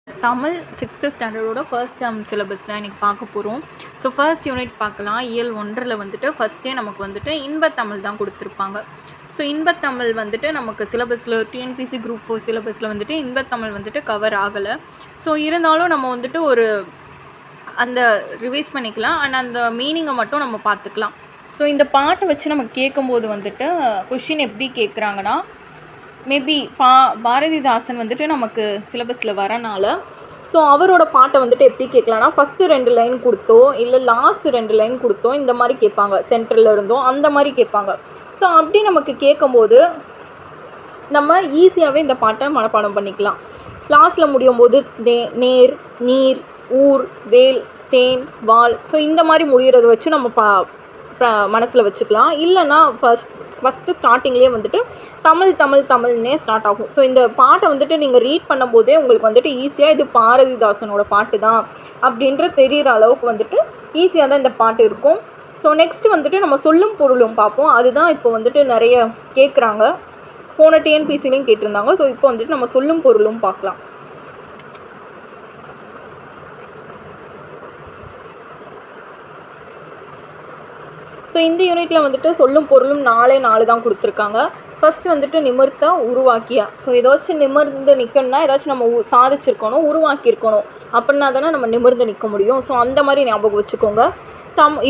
Tamil 6th ஸ்டாண்டர்டோட first term syllabus தான் இன்றைக்கி பார்க்க போகிறோம். ஸோ ஃபர்ஸ்ட் யூனிட் பார்க்கலாம். இயல் 1ல் வந்துட்டு ஃபஸ்ட்டே நமக்கு வந்துட்டு இன்பத்தமிழ் தான் கொடுத்துருப்பாங்க. ஸோ இன்பத்தமிழ் வந்துட்டு நமக்கு சிலபஸில் டிஎன்பிசி குரூப் 4 சிலபஸில் வந்துட்டு இன்பத்தமிழ் வந்துட்டு கவர் ஆகலை. ஸோ இருந்தாலும் நம்ம வந்துட்டு ஒரு அந்த ரிவைஸ் பண்ணிக்கலாம் அண்ட் அந்த மீனிங்கை மட்டும் நம்ம பார்த்துக்கலாம். ஸோ இந்த பாட்டை வச்சு நம்ம கேட்கும்போது வந்துட்டு கொஷின் எப்படி கேட்குறாங்கன்னா, மேபி பாரதிதாசன் வந்துட்டு நமக்கு சிலபஸில் வரனால ஸோ அவரோட பாட்டை வந்துட்டு எப்படி கேட்கலான்னா, ஃபஸ்ட்டு 2 லைன் கொடுத்தோ இல்லை லாஸ்ட் 2 லைன் கொடுத்தோ இந்த மாதிரி கேட்பாங்க. சென்ட்ரலில் இருந்தோம் அந்த மாதிரி கேட்பாங்க. ஸோ அப்படி நமக்கு கேட்கும்போது நம்ம ஈஸியாகவே இந்த பாட்டை மனப்பாடம் பண்ணிக்கலாம். லாஸ்ட்டில் முடியும் போது நேர், நீர், ஊர், வேல், தேன், வால், ஸோ இந்த மாதிரி முடிகிறத வச்சு நம்ம மனசில் வச்சுக்கலாம். இல்லைன்னா ஃபஸ்ட்டு ஸ்டார்டிங்லேயே வந்துட்டு தமிழ்னே ஸ்டார்ட் ஆகும். ஸோ இந்த பாட்டை வந்துட்டு நீங்கள் ரீட் பண்ணும்போதே உங்களுக்கு வந்துட்டு ஈஸியாக இது பாரதிதாசனோட பாட்டு தான் அப்படின்ற தெரிகிற அளவுக்கு வந்துட்டு ஈஸியாக தான் இந்த பாட்டு இருக்கும். ஸோ நெக்ஸ்ட் வந்துட்டு நம்ம சொல்லும் பொருளும் பார்ப்போம். அதுதான் இப்போ வந்துட்டு நிறைய கேட்குறாங்க. போன டிஎன்பிசிலையும் கேட்டிருந்தாங்க. ஸோ இப்போ வந்துட்டு நம்ம சொல்லும் பொருளும் பார்க்கலாம். ஸோ இந்த யூனிட்டில் வந்துட்டு சொல்லும் பொருளும் 4 தான் கொடுத்துருக்காங்க. ஃபஸ்ட்டு வந்துட்டு நிமிர்த்த, உருவாக்கியா. ஸோ ஏதாச்சும் நிமிர்ந்து நிற்கணும்னா ஏதாச்சும் நம்ம சாதிச்சிருக்கணும், உருவாக்கியிருக்கணும். அப்படின்னா தானே நம்ம நிமிர்ந்து நிற்க முடியும். ஸோ அந்த மாதிரி ஞாபகம் வச்சுக்கோங்க.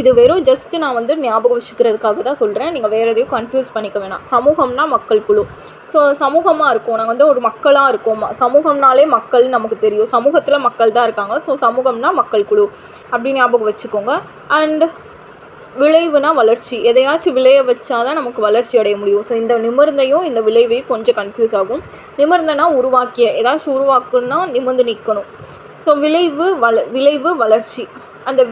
இது வெறும் ஜஸ்ட்டு நான் வந்து ஞாபகம் வச்சுக்கிறதுக்காக தான் சொல்கிறேன். நீங்கள் வேறு எதையும் கன்ஃபியூஸ் பண்ணிக்க வேணாம். சமூகம்னா மக்கள் குழு. ஸோ சமூகமாக இருக்கும், நாங்கள் வந்து ஒரு மக்களாக இருக்கோம். சமூகம்னாலே மக்கள் நமக்கு தெரியும். சமூகத்தில் மக்கள் தான் இருக்காங்க. ஸோ சமூகம்னா மக்கள் குழு அப்படி ஞாபகம் வச்சுக்கோங்க. அண்ட் விளைவுனா வளர்ச்சி. எதையாச்சும் விளைய வச்சாதான் நமக்கு வளர்ச்சி அடைய முடியும். ஸோ இந்த நிமிர்ந்தையும் இந்த விளைவையும் கொஞ்சம் கன்ஃபியூஸ் ஆகும். நிமிர்ந்தனா உருவாக்கிய, ஏதாச்சும் உருவாக்குன்னா நிமிர்ந்து நிற்கணும். ஸோ விளைவு வளர்ச்சி, அந்த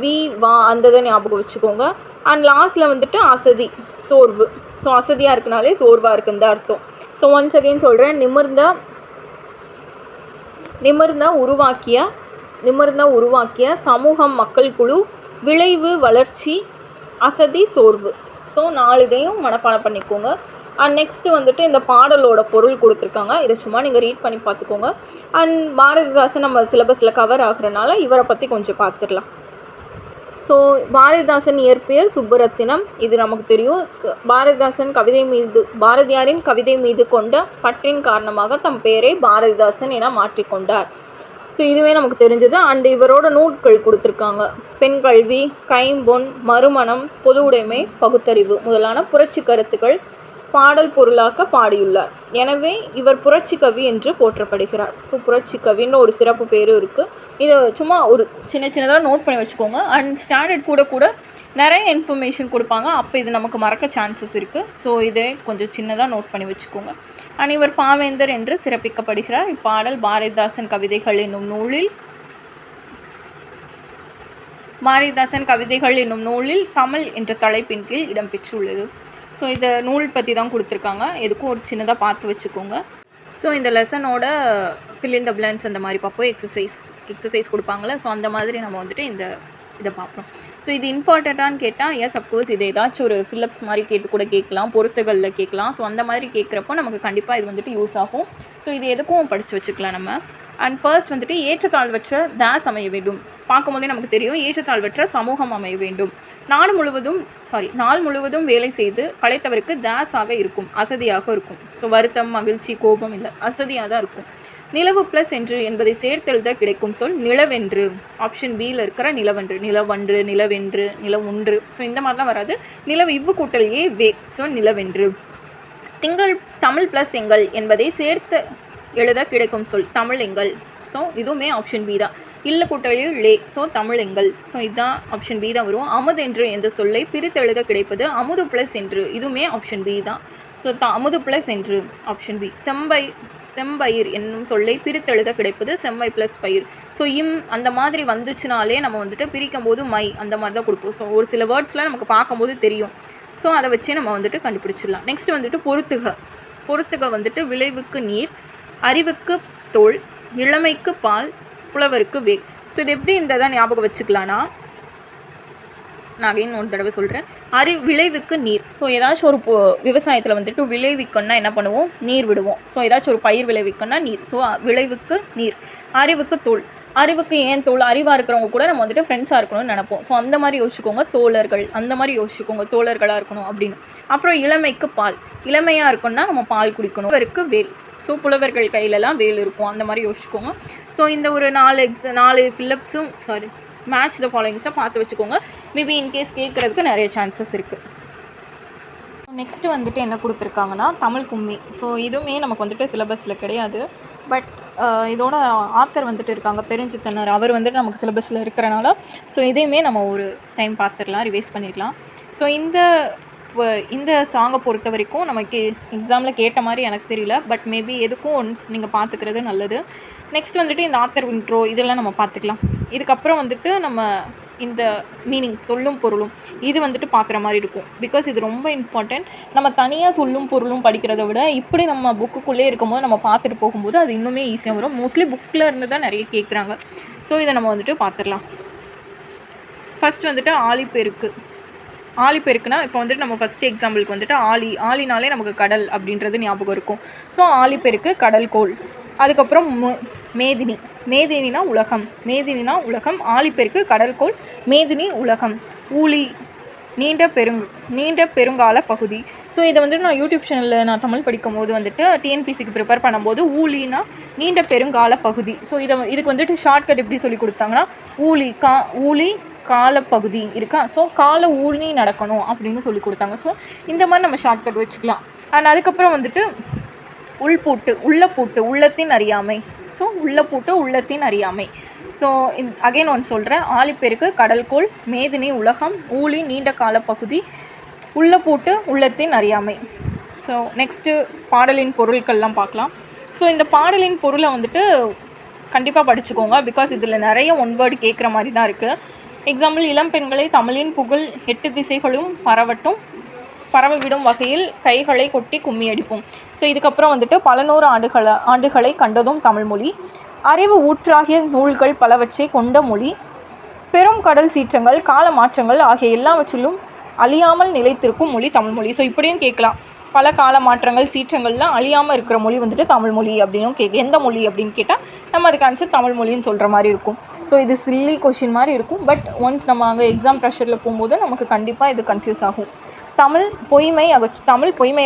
அந்த இதை ஞாபகம் வச்சுக்கோங்க. அண்ட் லாஸ்ட்டில் வந்துட்டு அசதி, சோர்வு. ஸோ அசதியாக இருக்குனாலே சோர்வாக இருக்குன்னு தான் அர்த்தம். ஸோ ஒன்ஸ் அகெயின் சொல்கிறேன். நிமிர்ந்த உருவாக்கிய சமூகம் மக்கள் குழு, விளைவு வளர்ச்சி, அசதி, சோர்வு. ஸோ 4 இதையும் மனப்பாடம் பண்ணிக்கோங்க. அண்ட் நெக்ஸ்ட்டு வந்துட்டு இந்த பாடலோட பொருள் கொடுத்துருக்காங்க. இதை சும்மா நீங்கள் ரீட் பண்ணி பார்த்துக்கோங்க. அண்ட் பாரதிதாசன் நம்ம சிலபஸில் கவர் ஆகுறதுனால இவரை பற்றி கொஞ்சம் பார்த்துடலாம். ஸோ பாரதிதாசன் இயற்பெயர் சுப்புரத்தினம், இது நமக்கு தெரியும். பாரதியாரின் கவிதை மீது கொண்ட பற்றின் காரணமாக தம் பெயரை பாரதிதாசன் என மாற்றிக்கொண்டார். ஸோ இதுவே நமக்கு தெரிஞ்சது. அண்ட் இவரோட நூல்கள் கொடுத்துருக்காங்க. பெண் கல்வி, கைம்பொன், மறுமணம், பொது உடைமை, பகுத்தறிவு முதலான புரட்சி கருத்துக்கள் பாடல் பொருளாக்க பாடியுள்ளார். எனவே இவர் புரட்சி கவி என்று போற்றப்படுகிறார். ஸோ புரட்சி கவின்னு ஒரு சிறப்பு பேரும் இருக்குது. இதை சும்மா ஒரு சின்னதாக நோட் பண்ணி வச்சுக்கோங்க. அண்ட் ஸ்டாண்டர்ட் கூட நிறைய இன்ஃபர்மேஷன் கொடுப்பாங்க. அப்போ இது நமக்கு மறக்க சான்சஸ் இருக்குது. ஸோ இதை கொஞ்சம் சின்னதாக நோட் பண்ணி வச்சுக்கோங்க. அண்ட் இவர் பாவேந்தர் என்று சிறப்பிக்கப்படுகிறார். இப்பாடல் பாரதிதாசன் கவிதைகள் என்னும் நூலில் தமிழ் என்ற தலைப்பின் கீழ் இடம்பெற்றுள்ளது. ஸோ இந்த நூல் பற்றி தான் கொடுத்துருக்காங்க. எதுக்கும் ஒரு சின்னதாக பார்த்து வச்சுக்கோங்க. ஸோ இந்த லெசனோட ஃபில் இன் த பிளான்ஸ் அந்த மாதிரி பார்ப்போம். எக்ஸசைஸ் கொடுப்பாங்களே, ஸோ அந்த மாதிரி நம்ம வந்துட்டு இதை பார்ப்போம். ஸோ இது இம்பார்ட்டண்ட்டானு கேட்டால் எஸ் அஃப்கோர்ஸ் இது ஏதாச்சும் ஒரு ஃபில்லப்ஸ் மாதிரி கேட்கலாம், பொறுத்துகளில் கேட்கலாம். ஸோ அந்த மாதிரி கேட்குறப்போ நமக்கு கண்டிப்பாக இது வந்துட்டு யூஸ் ஆகும். ஸோ இது எதுக்கும் படித்து வச்சுக்கலாம் நம்ம. அண்ட் ஃபர்ஸ்ட் வந்துட்டு ஏற்றத்தாழ்வற்ற தாஸ் அமைய வேண்டும். பார்க்கும்போதே நமக்கு தெரியும். ஏற்றத்தாழ்வற்ற சமூகம் அமைய வேண்டும். நாள் முழுவதும் வேலை செய்து களைத்தவருக்கு தாஸாக இருக்கும், அசதியாக இருக்கும். ஸோ வருத்தம், மகிழ்ச்சி, கோபம் இல்லை, அசதியாக தான் இருக்கும். நிலவு ப்ளஸ் என்று என்பதை சேர்த்தெழுத கிடைக்கும் சொல் நிலவென்று. ஆப்ஷன் பியில் இருக்கிற நிலவன்று, நிலவென்று, நிலவொன்று. ஸோ இந்த மாதிரிலாம் வராது. நிலவு இவ்வு கூட்டல் ஏ வே. ஸோ நிலவென்று. திங்கள் தமிழ் ப்ளஸ் எங்கள் என்பதை சேர்த்து எழுத கிடைக்கும் சொல் தமிழ் எங்கள். ஸோ இதுவுமே ஆப்ஷன் பி தான். இல்ல கூட்டலில் லே. ஸோ தமிழ் எங்கள். ஸோ இதுதான் ஆப்ஷன் பி தான் வரும். அமுது என்று எந்த சொல்லை பிரித்து எழுத கிடைப்பது அமுது ப்ளஸ் என்று. இதுவுமே ஆப்ஷன் பி தான். ஸோ அமுது ப்ளஸ் என்று ஆப்ஷன் பி. செம்பயிர் என்னும் சொல்லை பிரித்தெழுத கிடைப்பது செம்மை ப்ளஸ் பயிர். ஸோ அந்த மாதிரி வந்துச்சுனாலே நம்ம வந்துட்டு பிரிக்கும் போது மை அந்த மாதிரி தான் கொடுப்போம். ஸோ ஒரு சில வேர்ட்ஸ்லாம் நமக்கு பார்க்கும்போது தெரியும். ஸோ அதை வச்சே நம்ம வந்துட்டு கண்டுபிடிச்சிடலாம். நெக்ஸ்ட் வந்துட்டு பொறுத்துக வந்துட்டு விளைவுக்கு நீர், அறிவுக்கு தோல், இளமைக்கு பால், புலவருக்கு வேல். ஸோ இது எப்படி இந்த தான் ஞாபகம் வச்சுக்கலான்னா, நான் அகைன் ஒரு தடவை சொல்கிறேன். விளைவுக்கு நீர். ஸோ ஏதாச்சும் ஒரு விவசாயத்தில் வந்துட்டு விளைவிக்கணும்னா என்ன பண்ணுவோம்? நீர் விடுவோம். ஸோ ஏதாச்சும் ஒரு பயிர் விளைவிக்கணும்னா நீர். ஸோ விளைவுக்கு நீர். அறிவுக்கு தோல். அறிவுக்கு ஏன் தோல்? அறிவாக இருக்கிறவங்க கூட நம்ம வந்துட்டு ஃப்ரெண்ட்ஸாக இருக்கணும்னு நினைப்போம். ஸோ அந்த மாதிரி யோசிச்சுக்கோங்க. தோழர்கள் அந்த மாதிரி யோசிச்சுக்கோங்க, தோழர்களாக இருக்கணும் அப்படின்னு. அப்புறம் இளமைக்கு பால். இளமையாக இருக்கணும்னா நம்ம பால் குடிக்கணும். புலவருக்கு வேல். ஸோ புலவர்கள் கையிலலாம் வேல் இருக்கும், அந்த மாதிரி யோசிச்சுக்கோங்க. ஸோ இந்த ஒரு 4 ஃபில்லப்ஸும் மேட்ச் த ஃபாலோயிங்ஸை பார்த்து வச்சுக்கோங்க. மேபி இன்கேஸ் கேட்குறதுக்கு நிறைய சான்சஸ் இருக்குது. நெக்ஸ்ட்டு வந்துட்டு என்ன கொடுத்துருக்காங்கன்னா தமிழ் கும்மி. ஸோ இதுவுமே நமக்கு வந்துட்டு சிலபஸில் கிடையாது. பட் இதோட ஆத்தர் வந்துட்டு இருக்காங்க பெருஞ்சித்தனார். அவர் வந்துட்டு நமக்கு சிலபஸில் இருக்கிறனால ஸோ இதையுமே நம்ம ஒரு டைம் பார்த்துடலாம், ரிவைஸ் பண்ணிடலாம். ஸோ இந்த சாங்கை பொறுத்த வரைக்கும் நமக்கு எக்ஸாமில் கேட்ட மாதிரி எனக்கு தெரியல. பட் மேபி எதுக்கும் ஒன்ஸ் நீங்கள் பார்த்துக்கிறது நல்லது. நெக்ஸ்ட் வந்துட்டு இந்த ஆத்தர் இன்ட்ரோ இதெல்லாம் நம்ம பார்த்துக்கலாம். இதுக்கப்புறம் வந்துட்டு நம்ம இந்த மீனிங் சொல்லும் பொருளும் இது வந்துட்டு பார்க்குற மாதிரி இருக்கும். பிகாஸ் இது ரொம்ப இம்பார்ட்டண்ட். நம்ம தனியாக சொல்லும் பொருளும் படிக்கிறத விட இப்படி நம்ம புக்குக்குள்ளே இருக்கும்போது நம்ம பார்த்துட்டு போகும்போது அது இன்னுமே ஈஸியாக வரும். மோஸ்ட்லி புக்கில் இருந்து தான் நிறைய கேட்குறாங்க. ஸோ இதை நம்ம வந்துட்டு பார்த்துடலாம். ஃபஸ்ட் வந்துட்டு ஆழிப்பெருக்கு. ஆழிப்பெருக்குனா இப்போ வந்துட்டு நம்ம ஃபஸ்ட்டு எக்ஸாம்பிளுக்கு வந்துட்டு ஆழினாலே நமக்கு கடல் அப்படின்றது ஞாபகம் இருக்கும். ஸோ ஆழிப்பெருக்கு கடல் கோள். அதுக்கப்புறம் மேதினி. மேதினா உலகம். மேதினா உலகம். ஆழிப்பெருக்கு கடல் கோள். மேதினி உலகம். ஊழி நீண்ட பெருங்கால பகுதி. ஸோ இதை வந்துட்டு நான் யூடியூப் சேனலில் நான் தமிழ் படிக்கும் போது வந்துட்டு டிஎன்பிசிக்கு ப்ரிப்பேர் பண்ணும்போது ஊழினா நீண்ட பெருங்கால பகுதி. ஸோ இதுக்கு வந்துட்டு ஷார்ட்கட் எப்படி சொல்லி கொடுத்தாங்கன்னா ஊழி காலப்பகுதி இருக்கா. ஸோ கால ஊழி நடக்கணும் அப்படின்னு சொல்லி கொடுத்தாங்க. ஸோ இந்த மாதிரி நம்ம ஷார்ட்கட் வச்சுக்கலாம். அண்ட் அதுக்கப்புறம் வந்துட்டு உள்ளப்பூட்டு உள்ளத்தின் அறியாமை. ஸோ உள்ளப்பூட்டு உள்ளத்தின் அறியாமை. ஸோ அகைன் ஒன்று சொல்கிறேன். ஆழிப்பெருக்கு கடல்கோள். மேதினி உலகம். ஊழி நீண்ட காலப்பகுதி. உள்ளப்பூட்டு உள்ளத்தின் அறியாமை. ஸோ நெக்ஸ்ட்டு பாடலின் பொருட்கள்லாம் பார்க்கலாம். ஸோ இந்த பாடலின் பொருளை வந்துட்டு கண்டிப்பாக படிச்சுக்கோங்க. பிகாஸ் இதில் நிறைய ஒன் வேர்டு கேட்குற மாதிரி தான் இருக்குது. எக்ஸாம்பிள், இளம்பெண்களை தமிழின் புகழ் 8 திசைகளும் பரவவிடும் வகையில் கைகளை கொட்டி கும்மி அடிப்போம். ஸோ இதுக்கப்புறம் வந்துட்டு பல நூறு ஆண்டுகளை கண்டதும் தமிழ்மொழி. அறிவு ஊற்றாகிய நூல்கள் பலவற்றை கொண்ட மொழி. பெரும் கடல் சீற்றங்கள் கால மாற்றங்கள் ஆகிய எல்லாவற்றிலும் அழியாமல் நிலைத்திருக்கும் மொழி தமிழ்மொழி. ஸோ இப்படியும் கேட்கலாம். பல கால மாற்றங்கள் சீற்றங்கள்லாம் அழியாமல் இருக்கிற மொழி வந்துட்டு தமிழ்மொழி அப்படின்னும் எந்த மொழி அப்படின்னு கேட்டால் நம்ம அதுக்கு ஆன்சர் தமிழ்மொழின்னு சொல்கிற மாதிரி இருக்கும். ஸோ இது சில்லி கொஷின் மாதிரி இருக்கும். பட் ஒன்ஸ் நம்ம அங்கே எக்ஸாம் ப்ரெஷரில் போகும்போது நமக்கு கண்டிப்பாக இது கன்ஃபியூஸ் ஆகும். தமிழ் பொய்மை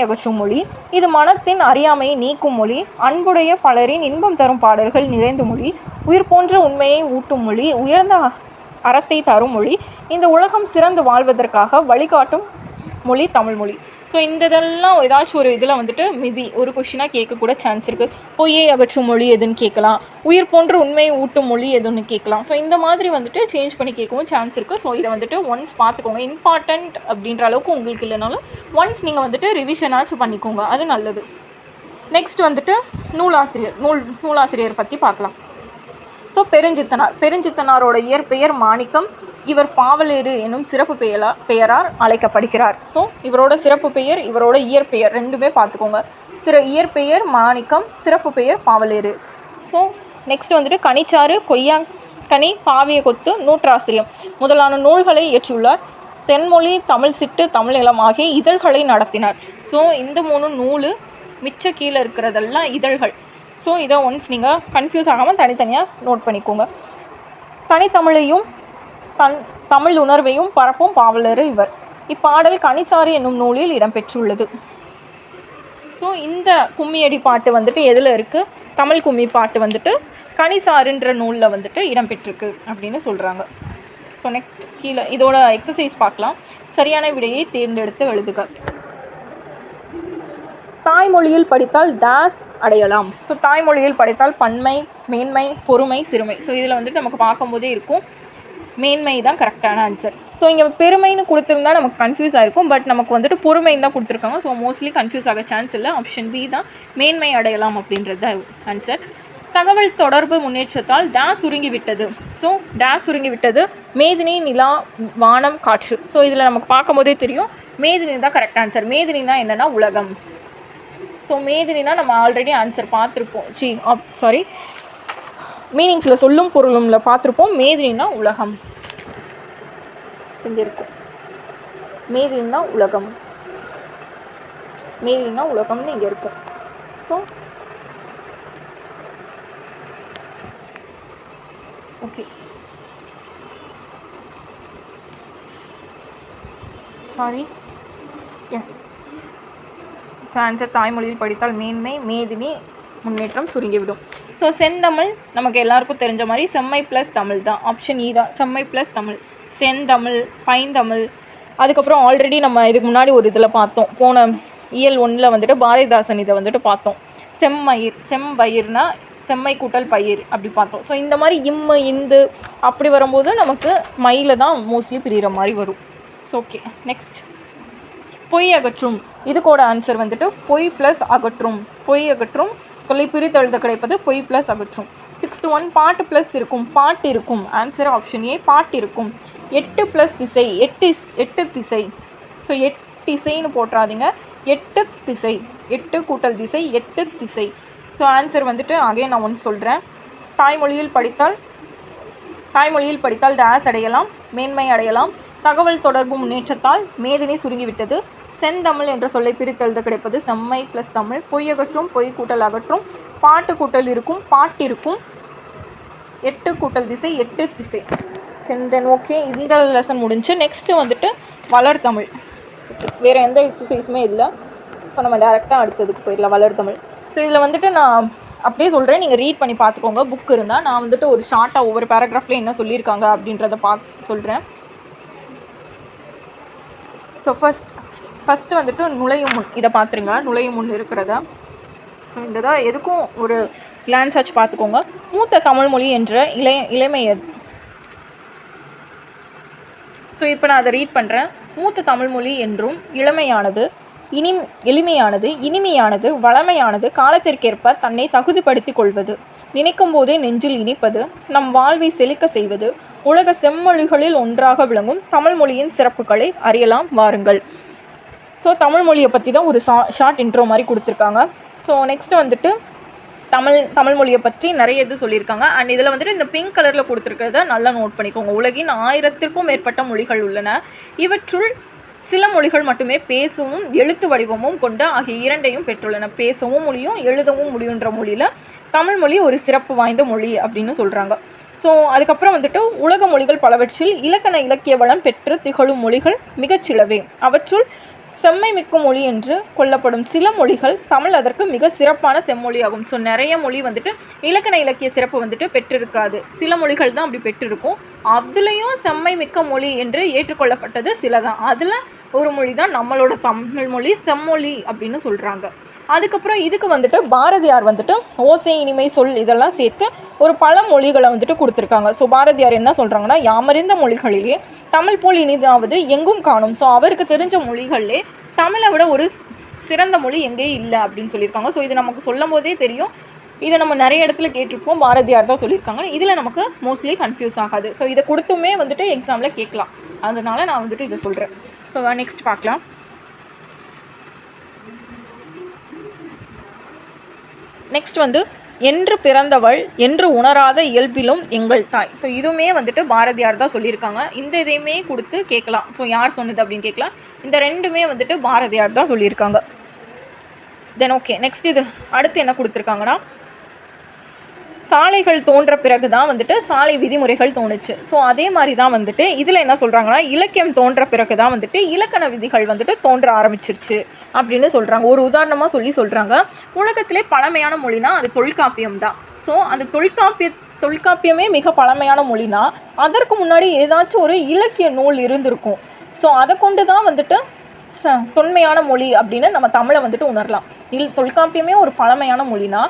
அகற்றும் மொழி. இது மனத்தின் அறியாமையை நீக்கும் மொழி. அன்புடைய பலரின் இன்பம் தரும் பாடல்கள் நிறைந்த மொழி. உயிர் போன்ற உண்மையை ஊட்டும் மொழி. உயர்ந்த அறத்தை தரும் மொழி. இந்த உலகம் சிறந்து வாழ்வதற்காக வழிகாட்டும் மொழி தமிழ்மொழி. ஸோ இந்த இதெல்லாம் ஏதாச்சும் ஒரு இதில் வந்துட்டு மேபி ஒரு கொஷினாக கேட்கக்கூட சான்ஸ் இருக்குது. பொய்யை அகற்றும் மொழி எதுன்னு கேட்கலாம். உயிர் போன்ற உண்மையை ஊட்டும் மொழி எதுன்னு கேட்கலாம். ஸோ இந்த மாதிரி வந்துட்டு சேஞ்ச் பண்ணி கேட்கவும் சான்ஸ் இருக்குது. ஸோ இதை வந்துட்டு ஒன்ஸ் பார்த்துக்கோங்க. இம்பார்ட்டண்ட் அப்படின்ற அளவுக்கு உங்களுக்கு இல்லைனாலும் ஒன்ஸ் நீங்கள் வந்துட்டு ரிவிஷனாச்சும் பண்ணிக்கோங்க, அது நல்லது. நெக்ஸ்ட் வந்துட்டு நூலாசிரியர் பற்றி பார்க்கலாம். ஸோ பெருஞ்சித்தனாரோட இயற்பெயர் மாணிக்கம். இவர் பாவலேறு எனும் சிறப்பு பெயரால் அழைக்கப்படுகிறார். ஸோ இவரோட சிறப்பு பெயர், இவரோட இயற்பெயர் ரெண்டுமே பார்த்துக்கோங்க. இயற்பெயர் மாணிக்கம், சிறப்பு பெயர் பாவலேறு. ஸோ நெக்ஸ்ட் வந்துட்டு கனிச்சாறு, கொய்யாக்கனி, பாவிய கொத்து, நூற்றாசிரியம் முதலான நூல்களை இயற்றியுள்ளார். தென்மொழி, தமிழ் சிட்டு, தமிழ் நிலம் ஆகிய இதழ்களை நடத்தினார். ஸோ இந்த 3 நூல், மிச்ச கீழே இருக்கிறதெல்லாம் இதழ்கள். ஸோ இதை ஒன்ஸ் நீங்கள் கன்ஃபியூஸ் ஆகாமல் தனித்தனியாக நோட் பண்ணிக்கோங்க. தனித்தமிழையும் தமிழ் உணர்வையும் பரப்பும் பாவலர் இவர். இப்பாடல் கனிசாறு என்னும் நூலில் இடம்பெற்றுள்ளது. ஸோ இந்த கும்மியடி பாட்டு வந்துட்டு எதில் இருக்குது? தமிழ் கும்மி பாட்டு வந்துட்டு கனிசாறுன்ற நூலில் வந்துட்டு இடம்பெற்றிருக்கு அப்படின்னு சொல்கிறாங்க. ஸோ நெக்ஸ்ட் கீழே இதோட எக்ஸசைஸ் பார்க்கலாம். சரியான விடையை தேர்ந்தெடுத்து எழுதுக. தாய்மொழியில் படித்தால் தாஸ் அடையலாம். ஸோ தாய்மொழியில் படித்தால் பன்மை, மேன்மை, பொறுமை, சிறுமை. ஸோ இதில் வந்துட்டு நமக்கு பார்க்கும்போதே இருக்கும் மேன்மை தான் கரெக்டான ஆன்சர். ஸோ இங்கே பெருமைன்னு கொடுத்துருந்தா நமக்கு கன்ஃபியூஸ் ஆகிருக்கும். பட் நமக்கு வந்துட்டு பொறுமைன்னு தான் கொடுத்துருக்காங்க. ஸோ மோஸ்ட்லி கன்ஃபியூஸ் ஆக சான்ஸ் இல்லை. ஆப்ஷன் பி தான் மேன்மை அடையலாம் அப்படின்றது தான் ஆன்சர். தகவல் தொடர்பு முன்னேற்றத்தால் டேஸ் சுருங்கிவிட்டது. ஸோ டேஸ் சுருங்கிவிட்டது. மேதினி, நிலா, வானம், காற்று. ஸோ இதில் நமக்கு பார்க்கும்போதே தெரியும் மேதினி தான் கரெக்ட் ஆன்சர். மேதினா என்னென்னா உலகம். ஸோ மேதினா நம்ம ஆல்ரெடி ஆன்சர் பார்த்துருப்போம். மீனிங்ஸில் சொல்லும் பொருளும்ல பார்த்துருப்போம். மேதினா உலகம் செஞ்சிருக்கும். மேதின்னா உலகம், மேதின்னா உலகம்னு இங்கே இருக்கும். So okay, sorry, yes. So answer தாய்மொழியில் படித்தால் மேன்மை, மேதினி, முன்னேற்றம், சுருங்கிவிடும். ஸோ செந்தமிழ் நமக்கு எல்லாருக்கும் தெரிஞ்ச மாதிரி செம்மை ப்ளஸ் தமிழ் தான். ஆப்ஷன் இ தான், செம்மை ப்ளஸ் தமிழ். செந்தமிழ், பைந்தமிழ். அதுக்கப்புறம் ஆல்ரெடி நம்ம இதுக்கு முன்னாடி ஒரு இதில் பார்த்தோம், போன இயல் 1ல் வந்துட்டு பாரதிதாசன் இதை வந்துட்டு பார்த்தோம். செம்மயிர், செம்பயிர்னா செம்மை கூட்டல் பயிர் அப்படி பார்த்தோம். ஸோ இந்த மாதிரி இம்மு, இந்து அப்படி வரும்போது நமக்கு மயில தான் மோஸ்ட்லி பிரிகிற மாதிரி வரும். ஸோ ஓகே, நெக்ஸ்ட் பொய் அகற்றும். இதுக்கோட ஆன்சர் வந்துட்டு பொய் ப்ளஸ் அகற்றும். பொய் அகற்றும் சொல்லி பிரித்தெழுத கிடைப்பது பொய் ப்ளஸ் அகற்றும். 6th ஒன் பாட்டு ப்ளஸ் இருக்கும், பாட்டு இருக்கும். ஆன்சர் ஆப்ஷன் ஏ, பாட்டு இருக்கும். 8 ப்ளஸ் திசை, 8 திசை. ஸோ 8 திசைன்னு போட்டுறாதீங்க, 8 திசை, 8 கூட்டல் திசை, 8 திசை. ஸோ ஆன்சர் வந்துட்டு அகைன் நான் ஒன்று சொல்கிறேன். தாய்மொழியில் படித்தால் டேஸ் அடையலாம், மேன்மை அடையலாம். தகவல் தொடர்பு முன்னேற்றத்தால் மேதினி சுருங்கிவிட்டது. செந்தமிழ் என்ற சொல்லை பிரித்தெழுத கிடைப்பது செம்மை ப்ளஸ் தமிழ். பொய் அகற்றும், பொய் கூட்டல் அகற்றும். பாட்டு கூட்டல் இருக்கும், பாட்டு இருக்கும். 8 கூட்டல் திசை, 8 திசை. செந்தன். ஓகே, இந்த லெசன் முடிஞ்சு. நெக்ஸ்ட்டு வந்துட்டு வளர்தமிழ். வேறு எந்த எக்ஸசைஸுமே இல்லை. ஸோ நம்ம டேரெக்டாக அடுத்ததுக்கு போயிடலாம், வளர்தமிழ். ஸோ இதில் வந்துட்டு நான் அப்படியே சொல்கிறேன், நீங்கள் ரீட் பண்ணி பார்த்துக்கோங்க. புக் இருந்தால் நான் வந்துட்டு ஒரு ஷார்ட்டாக ஒவ்வொரு பேராகிராஃப்லேயும் என்ன சொல்லியிருக்காங்க அப்படின்றத சொல்கிறேன். ஸோ ஃபஸ்ட்டு வந்துட்டு நுழையும் முன், இதை பார்த்துருங்க, நுழையும் முன் இருக்கிறத. ஸோ இந்த தான் எதுக்கும் ஒரு கிளான்ஸ் ஆச்சு பார்த்துக்கோங்க. மூத்த தமிழ்மொழி என்ற இளமை. ஸோ இப்போ நான் அதை ரீட் பண்ணுறேன். மூத்த தமிழ்மொழி என்றும் இளமையானது, எளிமையானது, இனிமையானது, வளமையானது, காலத்திற்கேற்ப தன்னை தகுதிப்படுத்தி கொள்வது, நினைக்கும் போதே நெஞ்சில் இனிப்பது, நம் வாழ்வை செழிக்க செய்வது, உலக செம்மொழிகளில் ஒன்றாக விளங்கும் தமிழ்மொழியின் சிறப்புகளை அறியலாம் வாருங்கள். ஸோ தமிழ்மொழியை பற்றி தான் ஒரு ஷார்ட் இன்ட்ரோ மாதிரி கொடுத்துருக்காங்க. ஸோ நெக்ஸ்ட்டு வந்துட்டு தமிழ்மொழியை பற்றி நிறைய இது சொல்லியிருக்காங்க. அண்ட் இதில் வந்துட்டு இந்த பிங்க் கலரில் கொடுத்துருக்கிறத நல்லா நோட் பண்ணிக்கோங்க. உலகின் 1000க்கும் மேற்பட்ட மொழிகள் உள்ளன. இவற்றுள் சில மொழிகள் மட்டுமே பேசவும் எழுத்து வடிவமும் கொண்ட ஆகிய இரண்டையும் பெற்றுள்ளன. பேசவும் முடியும், எழுதவும் முடியுன்ற மொழியில் தமிழ்மொழி ஒரு சிறப்பு வாய்ந்த மொழி அப்படின்னு சொல்கிறாங்க. ஸோ அதுக்கப்புறம் வந்துட்டு உலக மொழிகள் பலவற்றில் இலக்கண இலக்கிய வளம் பெற்று திகழும் மொழிகள் மிகச்சிலவே. அவற்றுள் செம்மை மிக்க மொழி என்று கொள்ளப்படும் சில மொழிகள் தமிழ் அதற்கு மிக சிறப்பான செம்மொழி ஆகும். ஸோ நிறைய மொழி வந்துட்டு இலக்கண இலக்கிய சிறப்பு வந்துட்டு பெற்றிருக்காது, சில மொழிகள் தான் அப்படி பெற்றிருக்கும். அதுலேயும் செம்மை மிக்க மொழி என்று ஏற்றுக்கொள்ளப்பட்டது சில தான். அதில் ஒரு மொழி தான் நம்மளோட தமிழ் மொழி, செம்மொழி அப்படின்னு சொல்கிறாங்க. அதுக்கப்புறம் இதுக்கு வந்துட்டு பாரதியார் வந்துட்டு ஓசை, இனிமை, சொல் இதெல்லாம் சேர்த்து ஒரு பல மொழிகளை வந்துட்டு கொடுத்துருக்காங்க. ஸோ பாரதியார் என்ன சொல்கிறாங்கன்னா, யாமறிந்த மொழிகளிலே தமிழ் போல் இனிதாவது எங்கும் காணும். ஸோ அவருக்கு தெரிஞ்ச மொழிகளிலே தமிழை விட ஒரு சிறந்த மொழி எங்கேயும் இல்லை அப்படின்னு சொல்லியிருக்காங்க. ஸோ இது நமக்கு சொல்லும் போதே தெரியும், இதை நம்ம நிறைய இடத்துல கேட்டிருப்போம், பாரதியார் தான் சொல்லியிருக்காங்க. இதில் நமக்கு மோஸ்ட்லி கன்ஃபியூஸ் ஆகாது. ஸோ இதை கொடுத்துமே வந்துட்டு எக்ஸாமில் கேட்கலாம், அதனால நான் வந்துட்டு இதை சொல்கிறேன். ஸோ நெக்ஸ்ட் பார்க்கலாம். நெக்ஸ்ட் வந்து என்று பிறந்தவள் என்று உணராத இயல்பிலும் எங்கள் தாய். ஸோ இதுவுமே வந்துட்டு பாரதியார் தான் சொல்லியிருக்காங்க. இந்த இதையுமே கொடுத்து கேட்கலாம். ஸோ யார் சொன்னது அப்படின்னு கேட்கலாம். இந்த ரெண்டுமே வந்துட்டு பாரதியார் தான் சொல்லியிருக்காங்க. தென் ஓகே, நெக்ஸ்ட் இது அடுத்து என்ன கொடுத்துருக்காங்கன்னா, சாலைகள் தோன்ற பிறகு தான் வந்துட்டு சாலை விதிமுறைகள் தோணுச்சு. ஸோ அதே மாதிரி தான் வந்துட்டு இதில் என்ன சொல்கிறாங்கன்னா, இலக்கியம் தோன்ற பிறகு தான் வந்துட்டு இலக்கண விதிகள் வந்துட்டு தோன்ற ஆரம்பிச்சிருச்சு அப்படின்னு சொல்கிறாங்க. ஒரு உதாரணமாக சொல்கிறாங்க, உலகத்திலே பழமையான மொழினா அது தொல்காப்பியம் தான். ஸோ அந்த தொல்காப்பியமே மிக பழமையான மொழினா அதற்கு முன்னாடி ஏதாச்சும் ஒரு இலக்கிய நூல் இருந்திருக்கும். ஸோ அதை கொண்டு தான் வந்துட்டு தொன்மையான மொழி அப்படின்னு நம்ம தமிழை வந்துட்டு உணரலாம். தொல்காப்பியமே ஒரு பழமையான மொழினா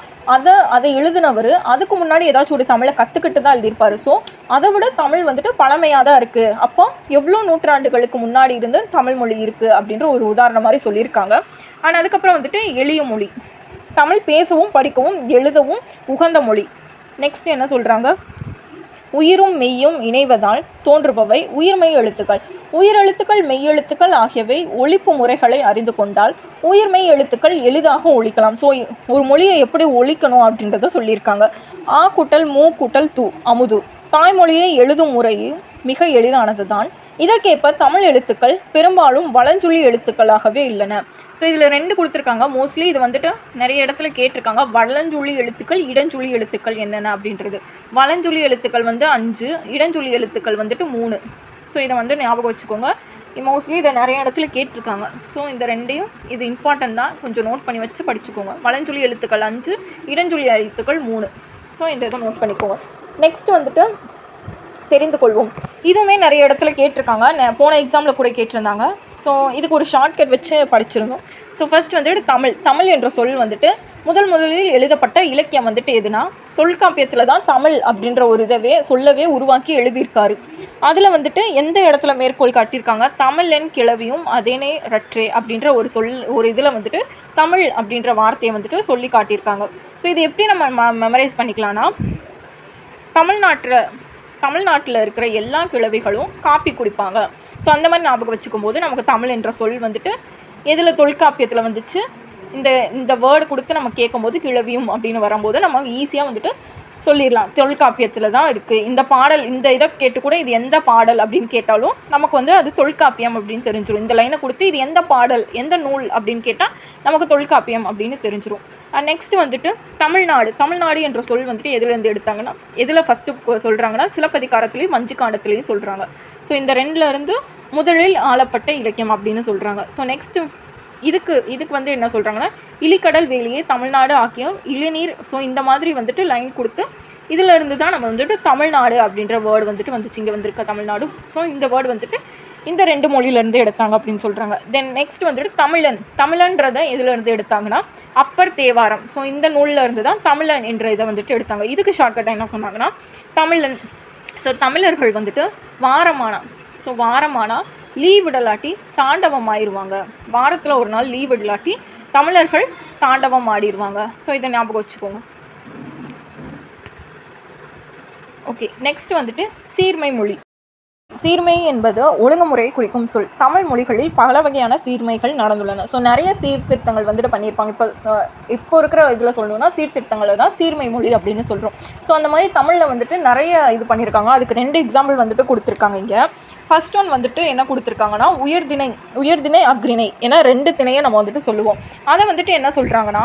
அதை எழுதினவர் அதுக்கு முன்னாடி ஏதாச்சும் ஒரு தமிழை கற்றுக்கிட்டு தான் எழுதியிருப்பார். ஸோ அதை விட தமிழ் வந்துட்டு பழமையாக தான் இருக்குது. அப்போ எவ்வளோ நூற்றாண்டுகளுக்கு முன்னாடி இருந்து தமிழ் மொழி இருக்குது அப்படின்ற ஒரு உதாரணம் மாதிரி சொல்லியிருக்காங்க. ஆனால் அதுக்கப்புறம் வந்துட்டு எளிய மொழி, தமிழ் பேசவும் படிக்கவும் எழுதவும் உகந்த மொழி. நெக்ஸ்ட் என்ன சொல்கிறாங்க, உயிரும் மெய்யும் இணைவதால் தோன்றுபவை உயிர்மெய் எழுத்துக்கள். உயிரெழுத்துக்கள், மெய்யெழுத்துக்கள் ஆகியவை ஒழிப்பு முறைகளை அறிந்து கொண்டால் உயிர்மெய் எழுத்துக்கள் எளிதாக ஒழிக்கலாம். ஸோ ஒரு மொழியை எப்படி ஒழிக்கணும் அப்படின்றத சொல்லியிருக்காங்க. ஆ கூட்டல் மூ கூட்டல் தூ அமுது. தாய்மொழியை எழுதும் முறை மிக எளிதானது தான். இதற்கேற்ப தமிழ் எழுத்துக்கள் பெரும்பாலும் வலஞ்சுழி எழுத்துக்களாகவே உள்ளன. ஸோ இதில் 2 கொடுத்துருக்காங்க. மோஸ்ட்லி இது வந்துட்டு நிறைய இடத்துல கேட்டிருக்காங்க. வலஞ்சுழி எழுத்துக்கள், இடஞ்சுழி எழுத்துக்கள் என்னென்ன அப்படின்றது. வலஞ்சுழி எழுத்துக்கள் வந்து 5, இடஞ்சுழி எழுத்துக்கள் வந்துட்டு 3. ஸோ இதை வந்து ஞாபகம் வச்சுக்கோங்க. மோஸ்ட்லி இதை நிறைய இடத்துல கேட்டிருக்காங்க. ஸோ இந்த 2யும் இது இம்பார்ட்டன்ட் தான், கொஞ்சம் நோட் பண்ணி வச்சு படிச்சுக்கோங்க. வலஞ்சுழி எழுத்துக்கள் 5, இடஞ்சுழி எழுத்துக்கள் 3. ஸோ இந்த இதை நோட் பண்ணிக்கோங்க. நெக்ஸ்ட் வந்துட்டு தெரிந்து கொள்வோம். இதுவுமே நிறைய இடத்துல கேட்டிருக்காங்க. போன எக்ஸாமில் கூட கேட்டிருந்தாங்க. ஸோ இதுக்கு ஒரு ஷார்ட்கட் வச்சு படிச்சிருந்தோம். ஸோ ஃபர்ஸ்ட் வந்துட்டு தமிழ் என்ற சொல் வந்துட்டு முதலில் எழுதப்பட்ட இலக்கியம் வந்துட்டு எதுனா தொல்காப்பியத்தில் தான் தமிழ் அப்படின்ற ஒரு சொல்லவே உருவாக்கி எழுதியிருக்காரு. அதில் வந்துட்டு எந்த இடத்துல மேற்கோள் காட்டியிருக்காங்க, தமிழன் கிளவியும் அதேனே ரற்றே அப்படின்ற ஒரு இதில் வந்துட்டு தமிழ் அப்படின்ற வார்த்தையை வந்துட்டு சொல்லி காட்டியிருக்காங்க. ஸோ இது எப்படி நம்ம மெமரைஸ் பண்ணிக்கலாம்னா, தமிழ்நாட்டில் இருக்கிற எல்லா கிளவிகளும் காப்பி குடிப்பாங்க. ஸோ அந்த மாதிரி ஞாபகம் வச்சுக்கும் போது நமக்கு தமிழ் என்ற சொல் வந்துட்டு எதில் தொல்காப்பியத்தில் வந்துச்சு, இந்த வேர்டு கொடுத்து நம்ம கேட்கும்போது கிளவியும் அப்படின்னு வரும்போது நம்ம ஈஸியாக வந்துட்டு சொல்லிடலாம் தொல்காப்பியத்தில் தான் இருக்குது. இந்த பாடல் இந்த இதை கேட்டு கூட இது எந்த பாடல் அப்படின்னு கேட்டாலும் நமக்கு வந்து அது தொல்காப்பியம் அப்படின்னு தெரிஞ்சிடும். இந்த லைனை கொடுத்து இது எந்த பாடல் எந்த நூல் அப்படின்னு கேட்டால் நமக்கு தொல்காப்பியம் அப்படின்னு தெரிஞ்சிடும். நெக்ஸ்ட்டு வந்துட்டு தமிழ்நாடு என்ற சொல் வந்துட்டு எதுலேருந்து எடுத்தாங்கன்னா, எதில் ஃபஸ்ட்டு சொல்கிறாங்கன்னா சிலப்பதிகாரத்துலேயும் மஞ்சுக்காண்டத்துலேயும் சொல்கிறாங்க. ஸோ இந்த 2லேருந்து முதலில் ஆளப்பட்ட இலக்கியம் அப்படின்னு சொல்கிறாங்க. ஸோ நெக்ஸ்ட்டு இதுக்கு வந்து என்ன சொல்கிறாங்கன்னா, இலிக்கடல் வேலியை தமிழ்நாடு ஆக்கிய இளநீர். ஸோ இந்த மாதிரி வந்துட்டு லைன் கொடுத்து இதிலேருந்து தான் நம்ம வந்துட்டு தமிழ்நாடு அப்படின்ற வேர்டு வந்துட்டு வந்துச்சு, இங்கே வந்திருக்க தமிழ்நாடு. ஸோ இந்த வேர்டு வந்துட்டு இந்த 2 மொழியிலேருந்து எடுத்தாங்க அப்படின்னு சொல்கிறாங்க. தென் நெக்ஸ்ட் வந்துட்டு தமிழன்றதை எதுலேருந்து எடுத்தாங்கன்னா அப்பர் தேவாரம். ஸோ இந்த நூலில் இருந்து தான் தமிழன் என்ற இதை வந்துட்டு எடுத்தாங்க. இதுக்கு ஷார்ட்கட்டாக என்ன சொன்னாங்கன்னா தமிழன். ஸோ தமிழர்கள் வந்துட்டு வாரமானா லீவ் விடலாட்டி தாண்டவம் ஆயிடுவாங்க. வாரத்தில் ஒரு நாள் லீவ் விடலாட்டி தமிழர்கள் தாண்டவம் ஆடிடுவாங்க. ஸோ இதை ஞாபகம் வச்சுக்கோங்க. ஓகே, நெக்ஸ்ட் வந்துட்டு சீர்மை மொழி. சீர்மை என்பது ஒழுங்குமுறையை குறிக்கும் சொல். தமிழ் மொழிகளில் பல வகையான சீர்மைகள் நடந்துள்ளன. ஸோ நிறைய சீர்திருத்தங்கள் வந்துட்டு பண்ணியிருப்பாங்க. இப்போ இருக்கிற இதில் சொல்லணும்னா சீர்திருத்தங்களை தான் சீர்மை மொழி அப்படின்னு சொல்கிறோம். ஸோ அந்த மாதிரி தமிழில் வந்துட்டு நிறைய இது பண்ணியிருக்காங்க. அதுக்கு 2 எக்ஸாம்பிள் வந்துட்டு கொடுத்துருக்காங்க. இங்கே ஃபர்ஸ்ட் ஒன் வந்துட்டு என்ன கொடுத்துருக்காங்கன்னா உயர்திணை அக்ரிணை ஏன்னா 2 திணையை நம்ம வந்துட்டு சொல்லுவோம். அதை வந்துட்டு என்ன சொல்கிறாங்கன்னா,